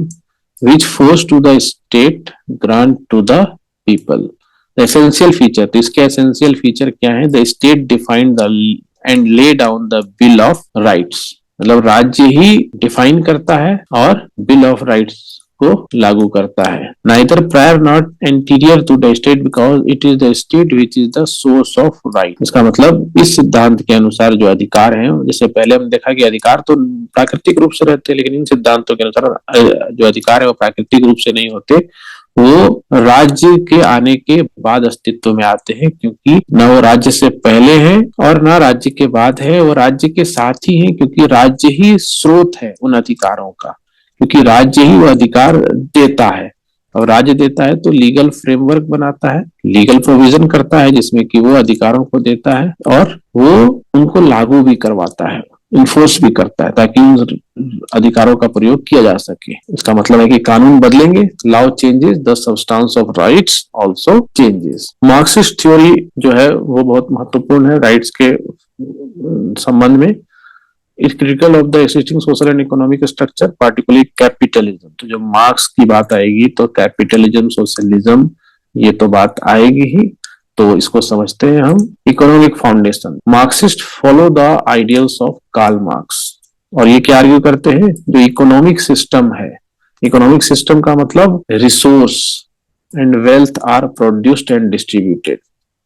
which force to the state grant to the people. Essential feature, तो इसके एसेंशियल फीचर क्या है? The state defined the and lay down the bill of rights, मतलब राज्य ही डिफाइन करता है और बिल ऑफ राइट्स को लागू करता है। Neither prior not anterior to the state because it is the state which is the source of right. इसका मतलब इस सिद्धांत के अनुसार जो अधिकार हैं, जैसे पहले हम देखा कि अधिकार तो प्राकृतिक रूप से रहते हैं, लेकिन इन सिद्धांतों के अनुसार जो अधिकार है वो प्राकृतिक रूप से नहीं होते, वो राज्य के आने के बाद अस्तित्व में आते हैं, क्योंकि न वो राज्य से पहले है और न राज्य के बाद है, वो राज्य के साथ ही है, क्योंकि राज्य ही स्रोत है उन अधिकारों का, क्योंकि राज्य ही वो अधिकार देता है। और राज्य देता है तो लीगल फ्रेमवर्क बनाता है, लीगल प्रोविजन करता है जिसमें कि वो अधिकारों को देता है और वो उनको लागू भी करवाता है, इन्फोर्स भी करता है, ताकि उन अधिकारों का प्रयोग किया जा सके। इसका मतलब है कि कानून बदलेंगे, law changes, the substance of rights also changes. Marxist theory जो है वो बहुत महत्वपूर्ण है राइट्स के संबंध में। Is critical of the existing social and economic structure, particularly capitalism. तो जब मार्क्स की बात आएगी तो कैपिटलिज्म, सोशलिज्म, ये तो बात आएगी ही। तो इसको समझते हैं हम। Economic foundation, Marxist follow the ideals of Karl Marx, और ये क्या आर्ग्यू करते हैं? जो इकोनॉमिक सिस्टम है, इकोनॉमिक सिस्टम का मतलब resource and wealth are produced and distributed.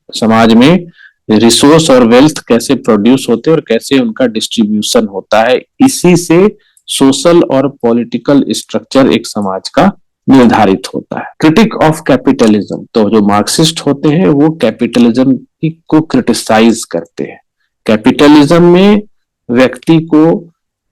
समाज में रिसोर्स और वेल्थ कैसे प्रोड्यूस होते हैं और कैसे उनका डिस्ट्रीब्यूशन होता है, इसी से सोशल और पॉलिटिकल स्ट्रक्चर एक समाज का निर्धारित होता है। क्रिटिक ऑफ कैपिटलिज्म, तो जो मार्क्सिस्ट होते हैं वो कैपिटलिज्म को क्रिटिसाइज करते हैं। कैपिटलिज्म में व्यक्ति को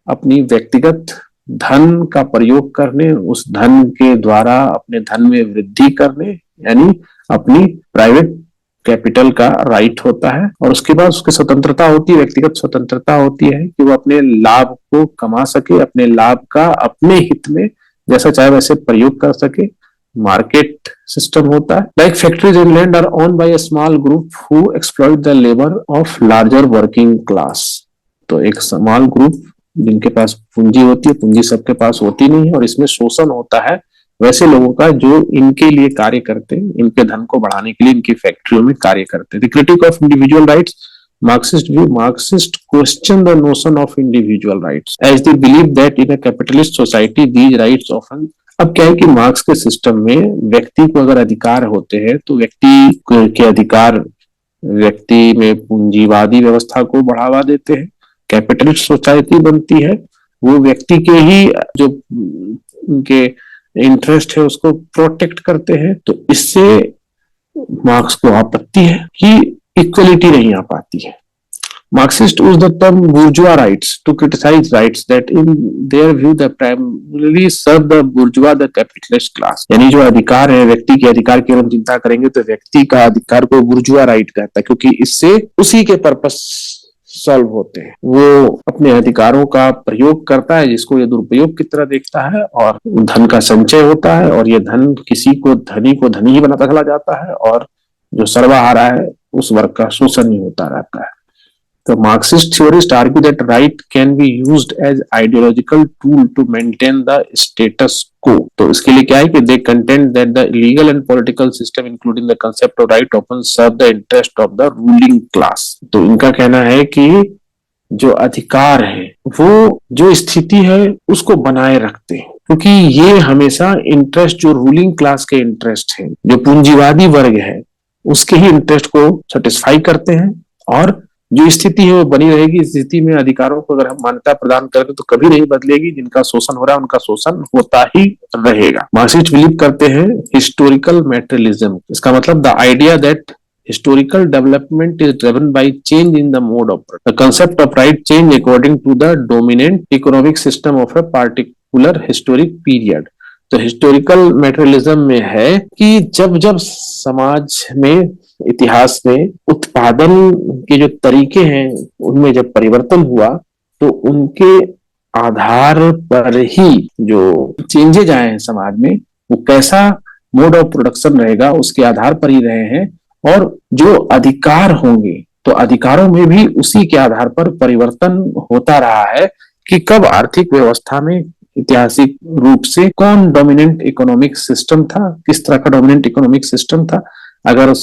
अपनी व्यक्तिगत धन का प्रयोग करने, उस धन के द्वारा अपने धन में वृद्धि करने, यानी अपनी प्राइवेट कैपिटल का राइट होता है। और उसके बाद उसकी स्वतंत्रता होती है, व्यक्तिगत स्वतंत्रता होती है कि वो अपने लाभ को कमा सके, अपने लाभ का अपने हित में जैसा चाहे वैसे प्रयोग कर सके। मार्केट सिस्टम होता है। Like factories and land are owned by a small group who exploit the labour of larger working class. तो एक स्मॉल ग्रुप जिनके पास पूंजी होती है, पूंजी सबके पास होती नहीं है, और इसमें शोषण होता है वैसे लोगों का जो इनके लिए कार्य करते हैं, इनके धन को बढ़ाने के लिए इनकी फैक्ट्रियों में कार्य करते हैं। Critic of individual rights, Marxist view, Marxist question the notion of individual rights as they believe that in a capitalist society these rights often। अब क्या है कि मार्क्स के सिस्टम में व्यक्ति को अगर अधिकार होते हैं तो व्यक्ति के अधिकार व्यक्ति में पूंजीवादी व्यवस्था को बढ़ावा देते हैं। कैपिटलिस्ट सोसाइटी बनती है, वो व्यक्ति के ही जो उनके इंटरेस्ट है उसको प्रोटेक्ट करते हैं। तो इससे मार्क्स को आपत्ति है कि इक्वलिटी नहीं आ पाती है। Marxists use the term bourgeois rights to criticize rights that in their view the primarily serve the bourgeois, the capitalist class। यानी जो अधिकार है, व्यक्ति के अधिकार की हम चिंता करेंगे तो व्यक्ति का अधिकार को बुर्जुआ राइट कहता है, क्योंकि इससे उसी के पर्पस सॉल्व होते हैं। वो अपने अधिकारों का प्रयोग करता है जिसको ये दुरुपयोग की तरह देखता है, और धन का संचय होता है, और ये धन किसी को धनी ही बनाता चला जाता है, और जो सर्वहारा है उस वर्ग का शोषण ही होता रहता है। The Marxist theorists argue that right can be used as ideological tool to maintain the status quo। तो इसके लिए क्या है कि they contend that the legal and political system including the concept of right often serve the interest of the ruling class। तो इनका कहना है कि जो अधिकार है वो जो स्थिति है उसको बनाए रखते हैं, क्योंकि ये हमेशा इंटरेस्ट जो रूलिंग क्लास के इंटरेस्ट है, जो पूंजीवादी वर्ग है, उसके ही इंटरेस्ट को सेटिस्फाई करते हैं, और जो स्थिति है वो बनी रहेगी। इस स्थिति में अधिकारों को अगर हम मान्यता प्रदान करें तो कभी नहीं बदलेगी। जिनका शोषण हो रहा है उनका शोषण होता ही रहेगा। मार्क्सिस्ट बिलीव करते हैं हिस्टोरिकल मैटेरियलिज्म। इसका मतलब the idea that historical development is driven by change in the mode of production. The concept of right change according to the dominant economic system of a particular historic period। तो historical materialism में है कि जब जब समाज में, इतिहास में उत्पादन के जो तरीके हैं उनमें जब परिवर्तन हुआ तो उनके आधार पर ही जो चेंजेज आए हैं समाज में, वो कैसा मोड ऑफ प्रोडक्शन रहेगा उसके आधार पर ही रहे हैं। और जो अधिकार होंगे तो अधिकारों में भी उसी के आधार पर परिवर्तन होता रहा है कि कब आर्थिक व्यवस्था में ऐतिहासिक रूप से कौन डोमिनेंट इकोनॉमिक सिस्टम था, किस तरह का डोमिनेंट इकोनॉमिक सिस्टम था। अगर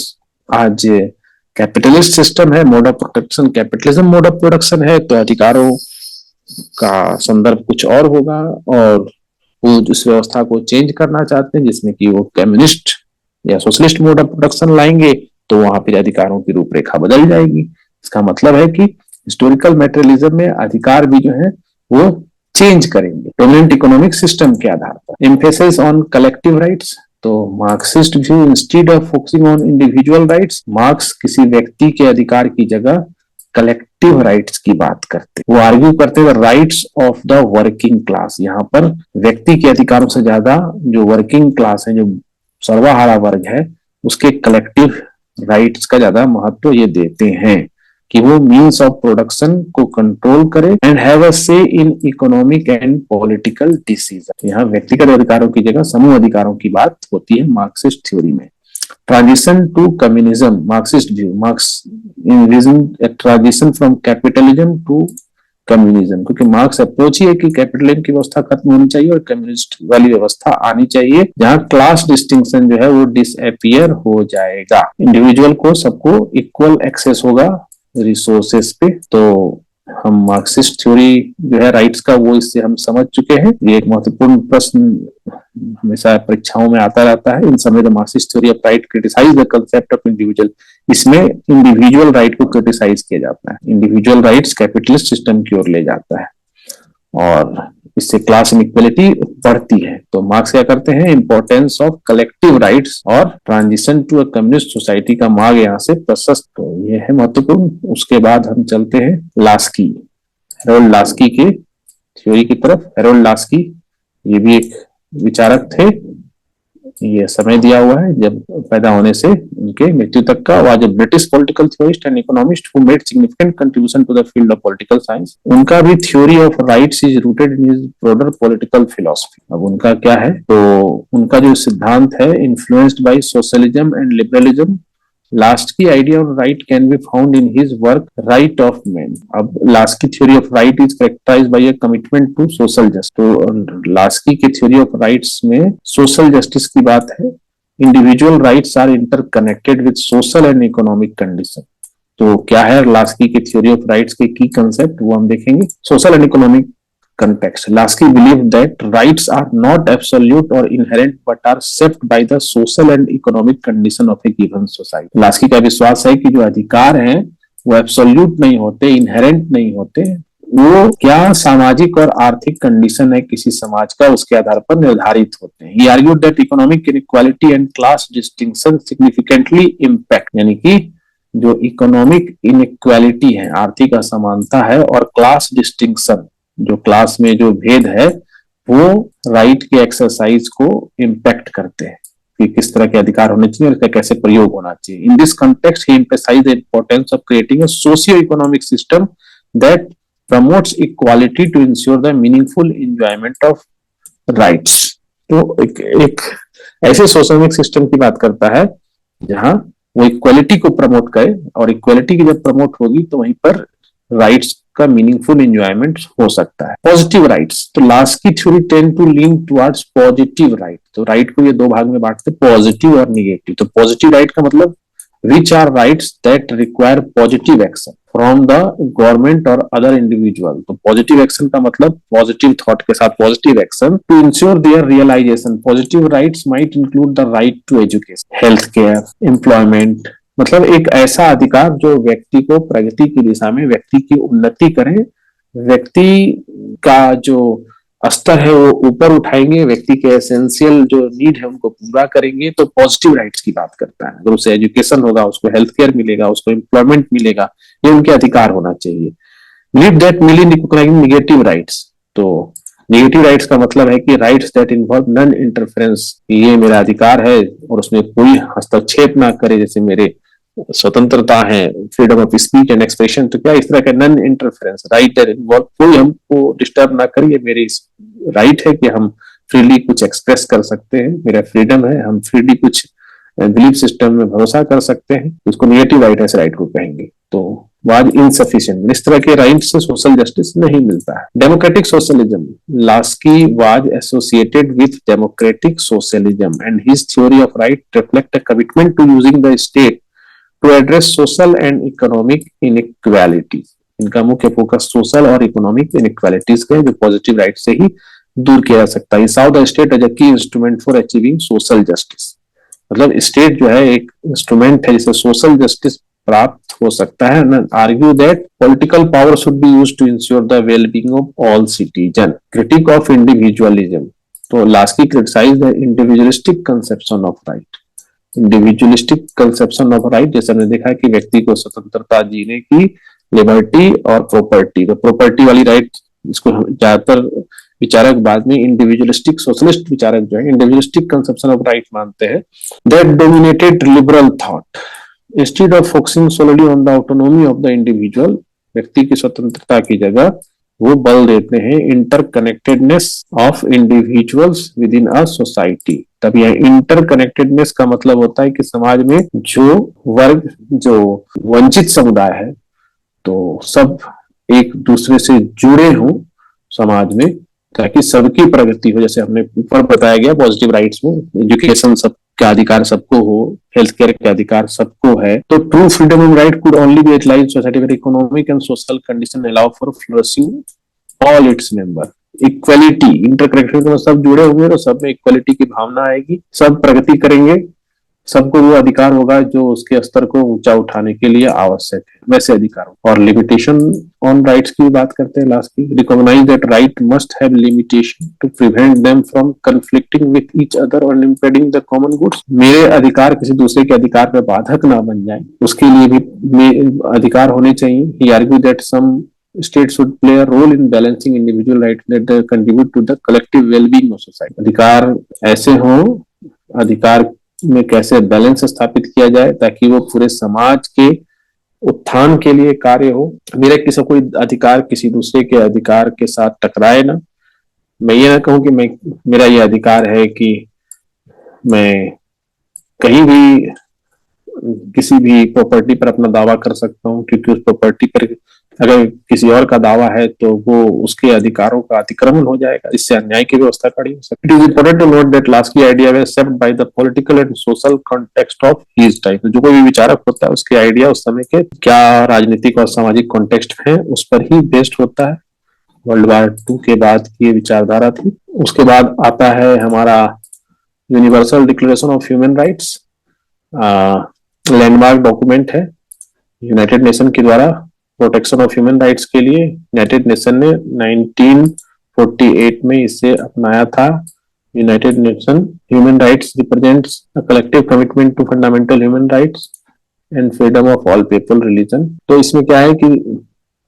आज कैपिटलिस्ट सिस्टम है, mode of production capitalism mode of production है, तो अधिकारों का संदर्भ कुछ और होगा, और वो उस व्यवस्था को चेंज करना चाहते हैं जिसमें कि वो कम्युनिस्ट या सोशलिस्ट मोड ऑफ प्रोडक्शन लाएंगे, तो वहां फिर अधिकारों की रूपरेखा बदल जाएगी। इसका मतलब है कि हिस्टोरिकल मैटेरियलिज्म में अधिकार भी जो है वो चेंज करेंगे डोमिनेंट इकोनॉमिक सिस्टम के आधार पर। Emphasis on collective rights. तो Marxist view instead of focusing on individual rights, Marx किसी व्यक्ति के अधिकार की जगह कलेक्टिव राइट्स की बात करते। वो आर्ग्यू करते हैं rights of the working class. यहाँ पर व्यक्ति के अधिकारों से ज्यादा जो वर्किंग क्लास है, जो सर्वहारा वर्ग है, उसके कलेक्टिव राइट्स का ज्यादा महत्व ये देते हैं कि वो मीन्स ऑफ प्रोडक्शन को कंट्रोल करे एंड हैव अ से in economic and political decision. यहाँ व्यक्तिगत अधिकारों की जगह समूह अधिकारों की बात होती है मार्क्सिस्ट थ्योरी में। Transition to communism, Marxist view, Marx envision a transition from capitalism to communism, क्योंकि मार्क्स अप्रोच ही है कि कैपिटलिज्म की व्यवस्था खत्म होनी चाहिए और कम्युनिस्ट वाली व्यवस्था आनी चाहिए, जहां क्लास डिस्टिंक्शन जो है वो डिसअपियर हो जाएगा। इंडिविजुअल को सबको इक्वल एक्सेस होगा रिसोर्सेस पे। तो हम मार्क्सिस्ट थ्योरी जो है राइट्स का, वो इससे हम समझ चुके हैं। ये एक महत्वपूर्ण प्रश्न हमेशा परीक्षाओं में आता रहता है। इन समय the Marxist theory of right criticise the concept of individual. इसमें इंडिविजुअल राइट को क्रिटिसाइज किया जाता है। इंडिविजुअल राइट्स कैपिटलिस्ट सिस्टम की ओर ले जाता है और इससे क्लास इनइक्वालिटी बढ़ती है। तो मार्क्स क्या करते हैं, इंपॉर्टेंस ऑफ कलेक्टिव राइट्स और transition to a communist society का मार्ग यहाँ से प्रशस्त। तो ये है महत्वपूर्ण। उसके बाद हम चलते हैं लास्की, हेरोल्ड लास्की के थ्योरी की तरफ। हेरोल्ड लास्की ये भी एक विचारक थे। ये समय दिया हुआ है जब पैदा होने से उनके मृत्यु तक का। वह British political theorist and economist who made significant contribution to the field of political science. उनका भी theory of rights is rooted in his broader political philosophy. अब उनका क्या है, तो उनका जो सिद्धांत है influenced by socialism and liberalism. Laski idea of right can be found in his work right of man. अब Laski theory of right is characterized by a commitment to social justice. तो लास्की की theory of rights में social justice की बात है। Individual rights are interconnected with social and economic condition. तो क्या है लास्की की थ्योरी ऑफ राइट्स के की कंसेप्ट, वो हम देखेंगे। Social and economic context. Lasky believed that rights are not absolute or inherent but are shaped by the social and economic condition of a given society. Lasky का विश्वास है कि जो अधिकार हैं वो एब्सोल्यूट नहीं होते, इनहेरेंट नहीं होते, वो क्या सामाजिक और आर्थिक कंडीशन है किसी समाज का, उसके आधार पर निर्धारित होते हैं। He argued that economic inequality and class distinction significantly impact, यानी कि जो इकोनॉमिक इनइक्वालिटी है, आर्थिक असमानता है, और क्लास डिस्टिंक्शन, जो क्लास में जो भेद है, वो राइट के एक्सरसाइज को इम्पैक्ट करते हैं कि किस तरह के अधिकार होने चाहिए और इसका कैसे प्रयोग होना चाहिए। In this context he emphasized the importance of creating a socio economic system that promotes equality to ensure the meaningful enjoyment of rights. तो एक ऐसे सोशल सिस्टम की बात करता है जहां वो इक्वालिटी को प्रमोट करे, और इक्वालिटी की जब प्रमोट होगी तो वहीं पर राइट्स का मीनिंगफुल एंजॉयमेंट हो सकता है। पॉजिटिव राइट्स, तो लास्ट की theory tend to lean towards positive right. तो राइट को ये दो भाग में बांटते, पॉजिटिव और निगेटिव। तो पॉजिटिव राइट का मतलब which are rights that require positive action from the government or other individual। तो positive action का मतलब positive thought के साथ positive action to ensure their realization। Positive rights might include the right to education, healthcare, employment। मतलब एक ऐसा अधिकार जो व्यक्ति को प्रगति की दिशा में, व्यक्ति की उन्नति करे, व्यक्ति का जो स्तर है वो ऊपर उठाएंगे, व्यक्ति के एसेंशियल जो नीड है उनको पूरा करेंगे। तो पॉजिटिव राइट्स की बात करता है। अगर उसे एजुकेशन होगा, उसको हेल्थ केयर मिलेगा, उसको एम्प्लॉयमेंट मिलेगा, ये उनके अधिकार होना चाहिए। लीव दैट मिली निगेटिव राइट्स, तो नेगेटिव राइट्स का मतलब है कि rights that involve non interference, ये मेरा अधिकार है और उसमें कोई हस्तक्षेप ना करे, जैसे मेरे स्वतंत्रता है, freedom of speech and expression. तो क्या इस तरह का non interference right that involve, कोई हमको डिस्टर्ब ना करे, मेरी राइट है कि हम फ्रीली कुछ एक्सप्रेस कर सकते हैं, मेरा फ्रीडम है, हम फ्रीली कुछ बिलीफ सिस्टम में भरोसा कर सकते हैं, उसको नेगेटिव राइट ऐसे राइट को कहेंगे। तो वाज इनसफिशिएंट, इस तरह के राइट से सोशल जस्टिस नहीं मिलता है। Democratic socialism, Laski was associated with democratic socialism and his theory of right reflect a commitment to using the state to address social and economic inequality. इनका मुख्य focus social और economic inequalities का है, जो positive right से ही दूर किया जा सकता है। साउ द स्टेट एज अ की instrument for achieving social justice, मतलब स्टेट जो है एक इंस्ट्रूमेंट है जिससे सोशल जस्टिस प्राप्त हो सकता है। Argue that political power should be used to ensure the wellbeing of all citizen. Critic of individualism, तो Laski criticize the individualistic conception of right. Individualistic conception of right, जैसे हमने देखा कि व्यक्ति को स्वतंत्रता जीने की, लिबर्टी और प्रॉपर्टी, तो प्रॉपर्टी वाली राइट, इसको ज्यादातर विचारक बाद में इंडिविजुअलिस्टिक सोशलिस्ट विचारक जो है इंडिविजुअलिस्टिक कंसेप्शन ऑफ राइट मानते हैं। That dominated liberal thought instead of focusing solely on the autonomy of the individual. व्यक्ति की स्वतंत्रता की जगह वो बल देते हैं interconnectedness of individuals with in a society. तब यह इंटरकनेक्टेडनेस का मतलब होता है कि समाज में जो वर्ग, जो वंचित समुदाय है, तो सब एक दूसरे से जुड़े हों समाज में, ताकि सबकी प्रगति हो। जैसे हमने ऊपर बताया गया पॉजिटिव राइट्स में एजुकेशन सब का अधिकार सबको हो, हेल्थ केयर के अधिकार सबको है। तो true freedom and right could only be realised society where economic and social condition allow for flourishing all its member. Equality, interconnected में सब जुड़े होंगे तो सब में इक्वालिटी की भावना आएगी, सब प्रगति करेंगे, सबको वो अधिकार होगा जो उसके स्तर को ऊंचा उठाने के लिए आवश्यक है, वैसे अधिकार। और लिमिटेशन ऑन राइट्स की बात करते हैं लास्ट की। Recognise that right must have limitation to prevent them from conflicting with each other or impeding the common goods. मेरे अधिकार किसी दूसरे के अधिकार पर बाधक ना बन जाए, उसके लिए भी अधिकार होने चाहिए। He argue that some states should play a role in balancing individual rights that contribute to the collective well-being of society। अधिकार ऐसे हों, अधिकार में कैसे बैलेंस स्थापित किया जाए ताकि वो पूरे समाज के उत्थान के लिए कार्य हो। मेरा किसी कोई अधिकार किसी दूसरे के अधिकार के साथ टकराए ना। मैं ये ना कहूं कि मेरा ये अधिकार है कि मैं कहीं भी किसी भी प्रॉपर्टी पर अपना दावा कर सकता हूं, क्योंकि उस प्रॉपर्टी पर अगर किसी और का दावा है तो वो उसके अधिकारों का अतिक्रमण हो जाएगा, इससे अन्याय की व्यवस्था खड़ी हो सकती है। It is important to note that Laski idea was shaped by the political and social context of his time. जो कोई भी विचारक होता है उसके आइडिया उस समय के क्या राजनीतिक और सामाजिक कॉन्टेक्स्ट है उस पर ही बेस्ड होता है। वर्ल्ड वॉर 2 के बाद की ये विचारधारा थी। उसके बाद आता है हमारा universal declaration of human rights, landmark document है यूनाइटेड नेशन के द्वारा प्रोटेक्शन ऑफ ह्यूमन राइट्स के लिए यूनाइटेड नेशन ने 1948 में इसे अपनाया था। United Nation human rights represents a collective commitment to fundamental human rights and freedom of all people religion. तो इसमें क्या है कि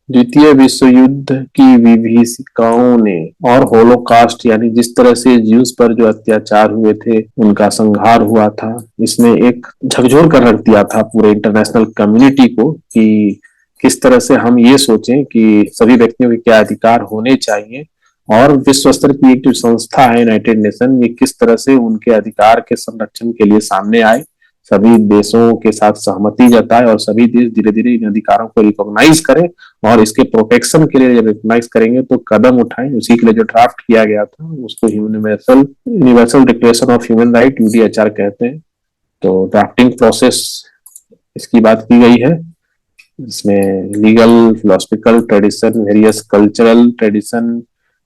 द्वितीय विश्व युद्ध की विभीषिकाओं ने और होलोकास्ट यानी जिस तरह से ज्यूस पर जो अत्याचार हुए थे उनका संहार हुआ था, इसने एक झकझोर कर रख दिया था पूरे इंटरनेशनल कम्युनिटी को कि किस तरह से हम ये सोचें कि सभी व्यक्तियों के क्या अधिकार होने चाहिए, और विश्व स्तर की एक जो संस्था है यूनाइटेड नेशन, ये किस तरह से उनके अधिकार के संरक्षण के लिए सामने आए, सभी देशों के साथ सहमति जताए और सभी देश धीरे धीरे इन अधिकारों को रिकॉग्नाइज करें और इसके प्रोटेक्शन के लिए जब रिकॉग्नाइज करेंगे तो कदम उठाएं। उसी के लिए जो ड्राफ्ट किया गया था उसको universal declaration of human right UDHR कहते हैं। तो ड्राफ्टिंग प्रोसेस इसकी बात की गई है। इसमें legal, philosophical tradition, various cultural tradition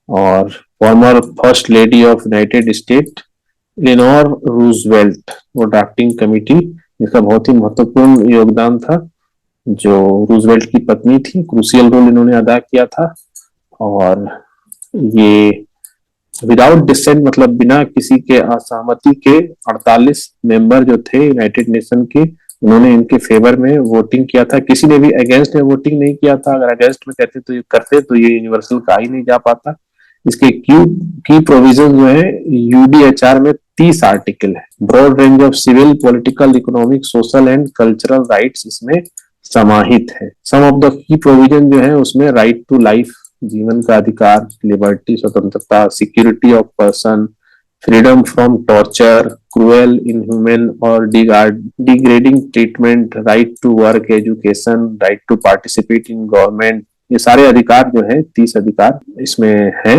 और former first lady of United State Eleanor Roosevelt वो ड्राफ्टिंग कमिटी, इसका बहुत ही महत्वपूर्ण योगदान था। जो रूजवेल्ट की पत्नी थी, क्रूशियल रोल इन्होंने अदा किया था। और ये विदाउट डिसेंट मतलब बिना किसी के असहमति के 48 मेंबर जो थे यूनाइटेड नेशन के, उन्होंने इनके फेवर में वोटिंग किया था। किसी ने भी अगेंस्ट में वोटिंग नहीं किया था। अगर अगेंस्ट में कहते तो ये करते तो ये यूनिवर्सल का ही नहीं जा पाता। इसके की प्रोविजन जो है यूडीएचआर में 30 आर्टिकल है। Broad range of civil, political, economic, social and cultural rights इसमें समाहित है। Some of the key provision जो है उसमें राइट टू लाइफ, जीवन का अधिकार, लिबर्टी, स्वतंत्रता, security of person, freedom from torture, cruel, inhuman और degrading treatment, right to work, education, right to participate in government, ये सारे अधिकार जो है 30 अधिकार इसमें है।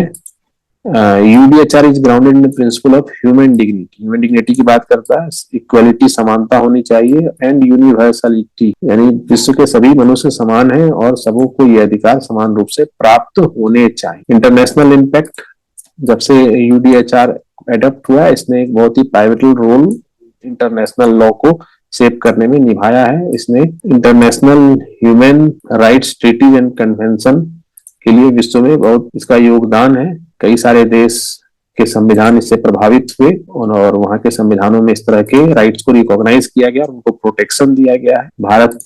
UDHR is grounded in principle of human dignity. Human dignity की बात करता है, इक्वलिटी, समानता होनी चाहिए, एंड यूनिवर्सलिटी यानी विश्व के सभी मनुष्य समान हैं और सबों को ये अधिकार समान रूप से प्राप्त होने चाहिए। इंटरनेशनल इम्पैक्ट, जब से यूडीएचआर एडॉप्ट हुआ इसने एक बहुत ही पाइवटल रोल इंटरनेशनल लॉ को शेप करने में निभाया है। इसने international human rights treaties and convention के लिए विश्व में बहुत इसका योगदान है। कई सारे देश के संविधान इससे प्रभावित हुए और वहां के संविधानों में इस तरह के राइट्स को रिकॉग्नाइज किया गया और उनको प्रोटेक्शन दिया गया है। भारत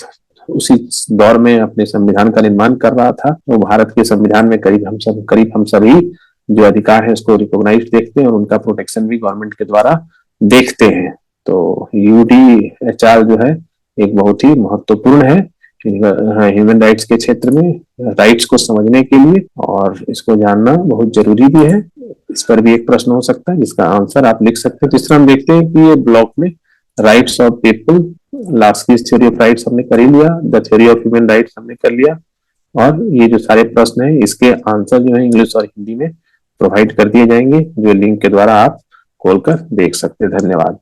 उसी दौर में अपने संविधान का निर्माण कर रहा था, तो भारत के संविधान में करीब हम सभी जो अधिकार है उसको रिकॉग्नाइज देखते हैं और उनका प्रोटेक्शन भी गवर्नमेंट के द्वारा देखते हैं। तो यूडीएचआर जो है एक बहुत ही महत्वपूर्ण है ह्यूमन राइट्स के क्षेत्र में, राइट्स को समझने के लिए, और इसको जानना बहुत जरूरी भी है। इस पर भी एक प्रश्न हो सकता है जिसका आंसर आप लिख सकते हैं। तो इस तरह हम देखते हैं कि ये ब्लॉक में rights of people, Laski's theory of rights हमने कर ही लिया, the theory of human rights हमने कर लिया, और ये जो सारे प्रश्न है इसके आंसर जो है इंग्लिश और हिंदी में प्रोवाइड कर दिए जाएंगे, जो लिंक के द्वारा आप खोलकर देख सकते हैं। धन्यवाद।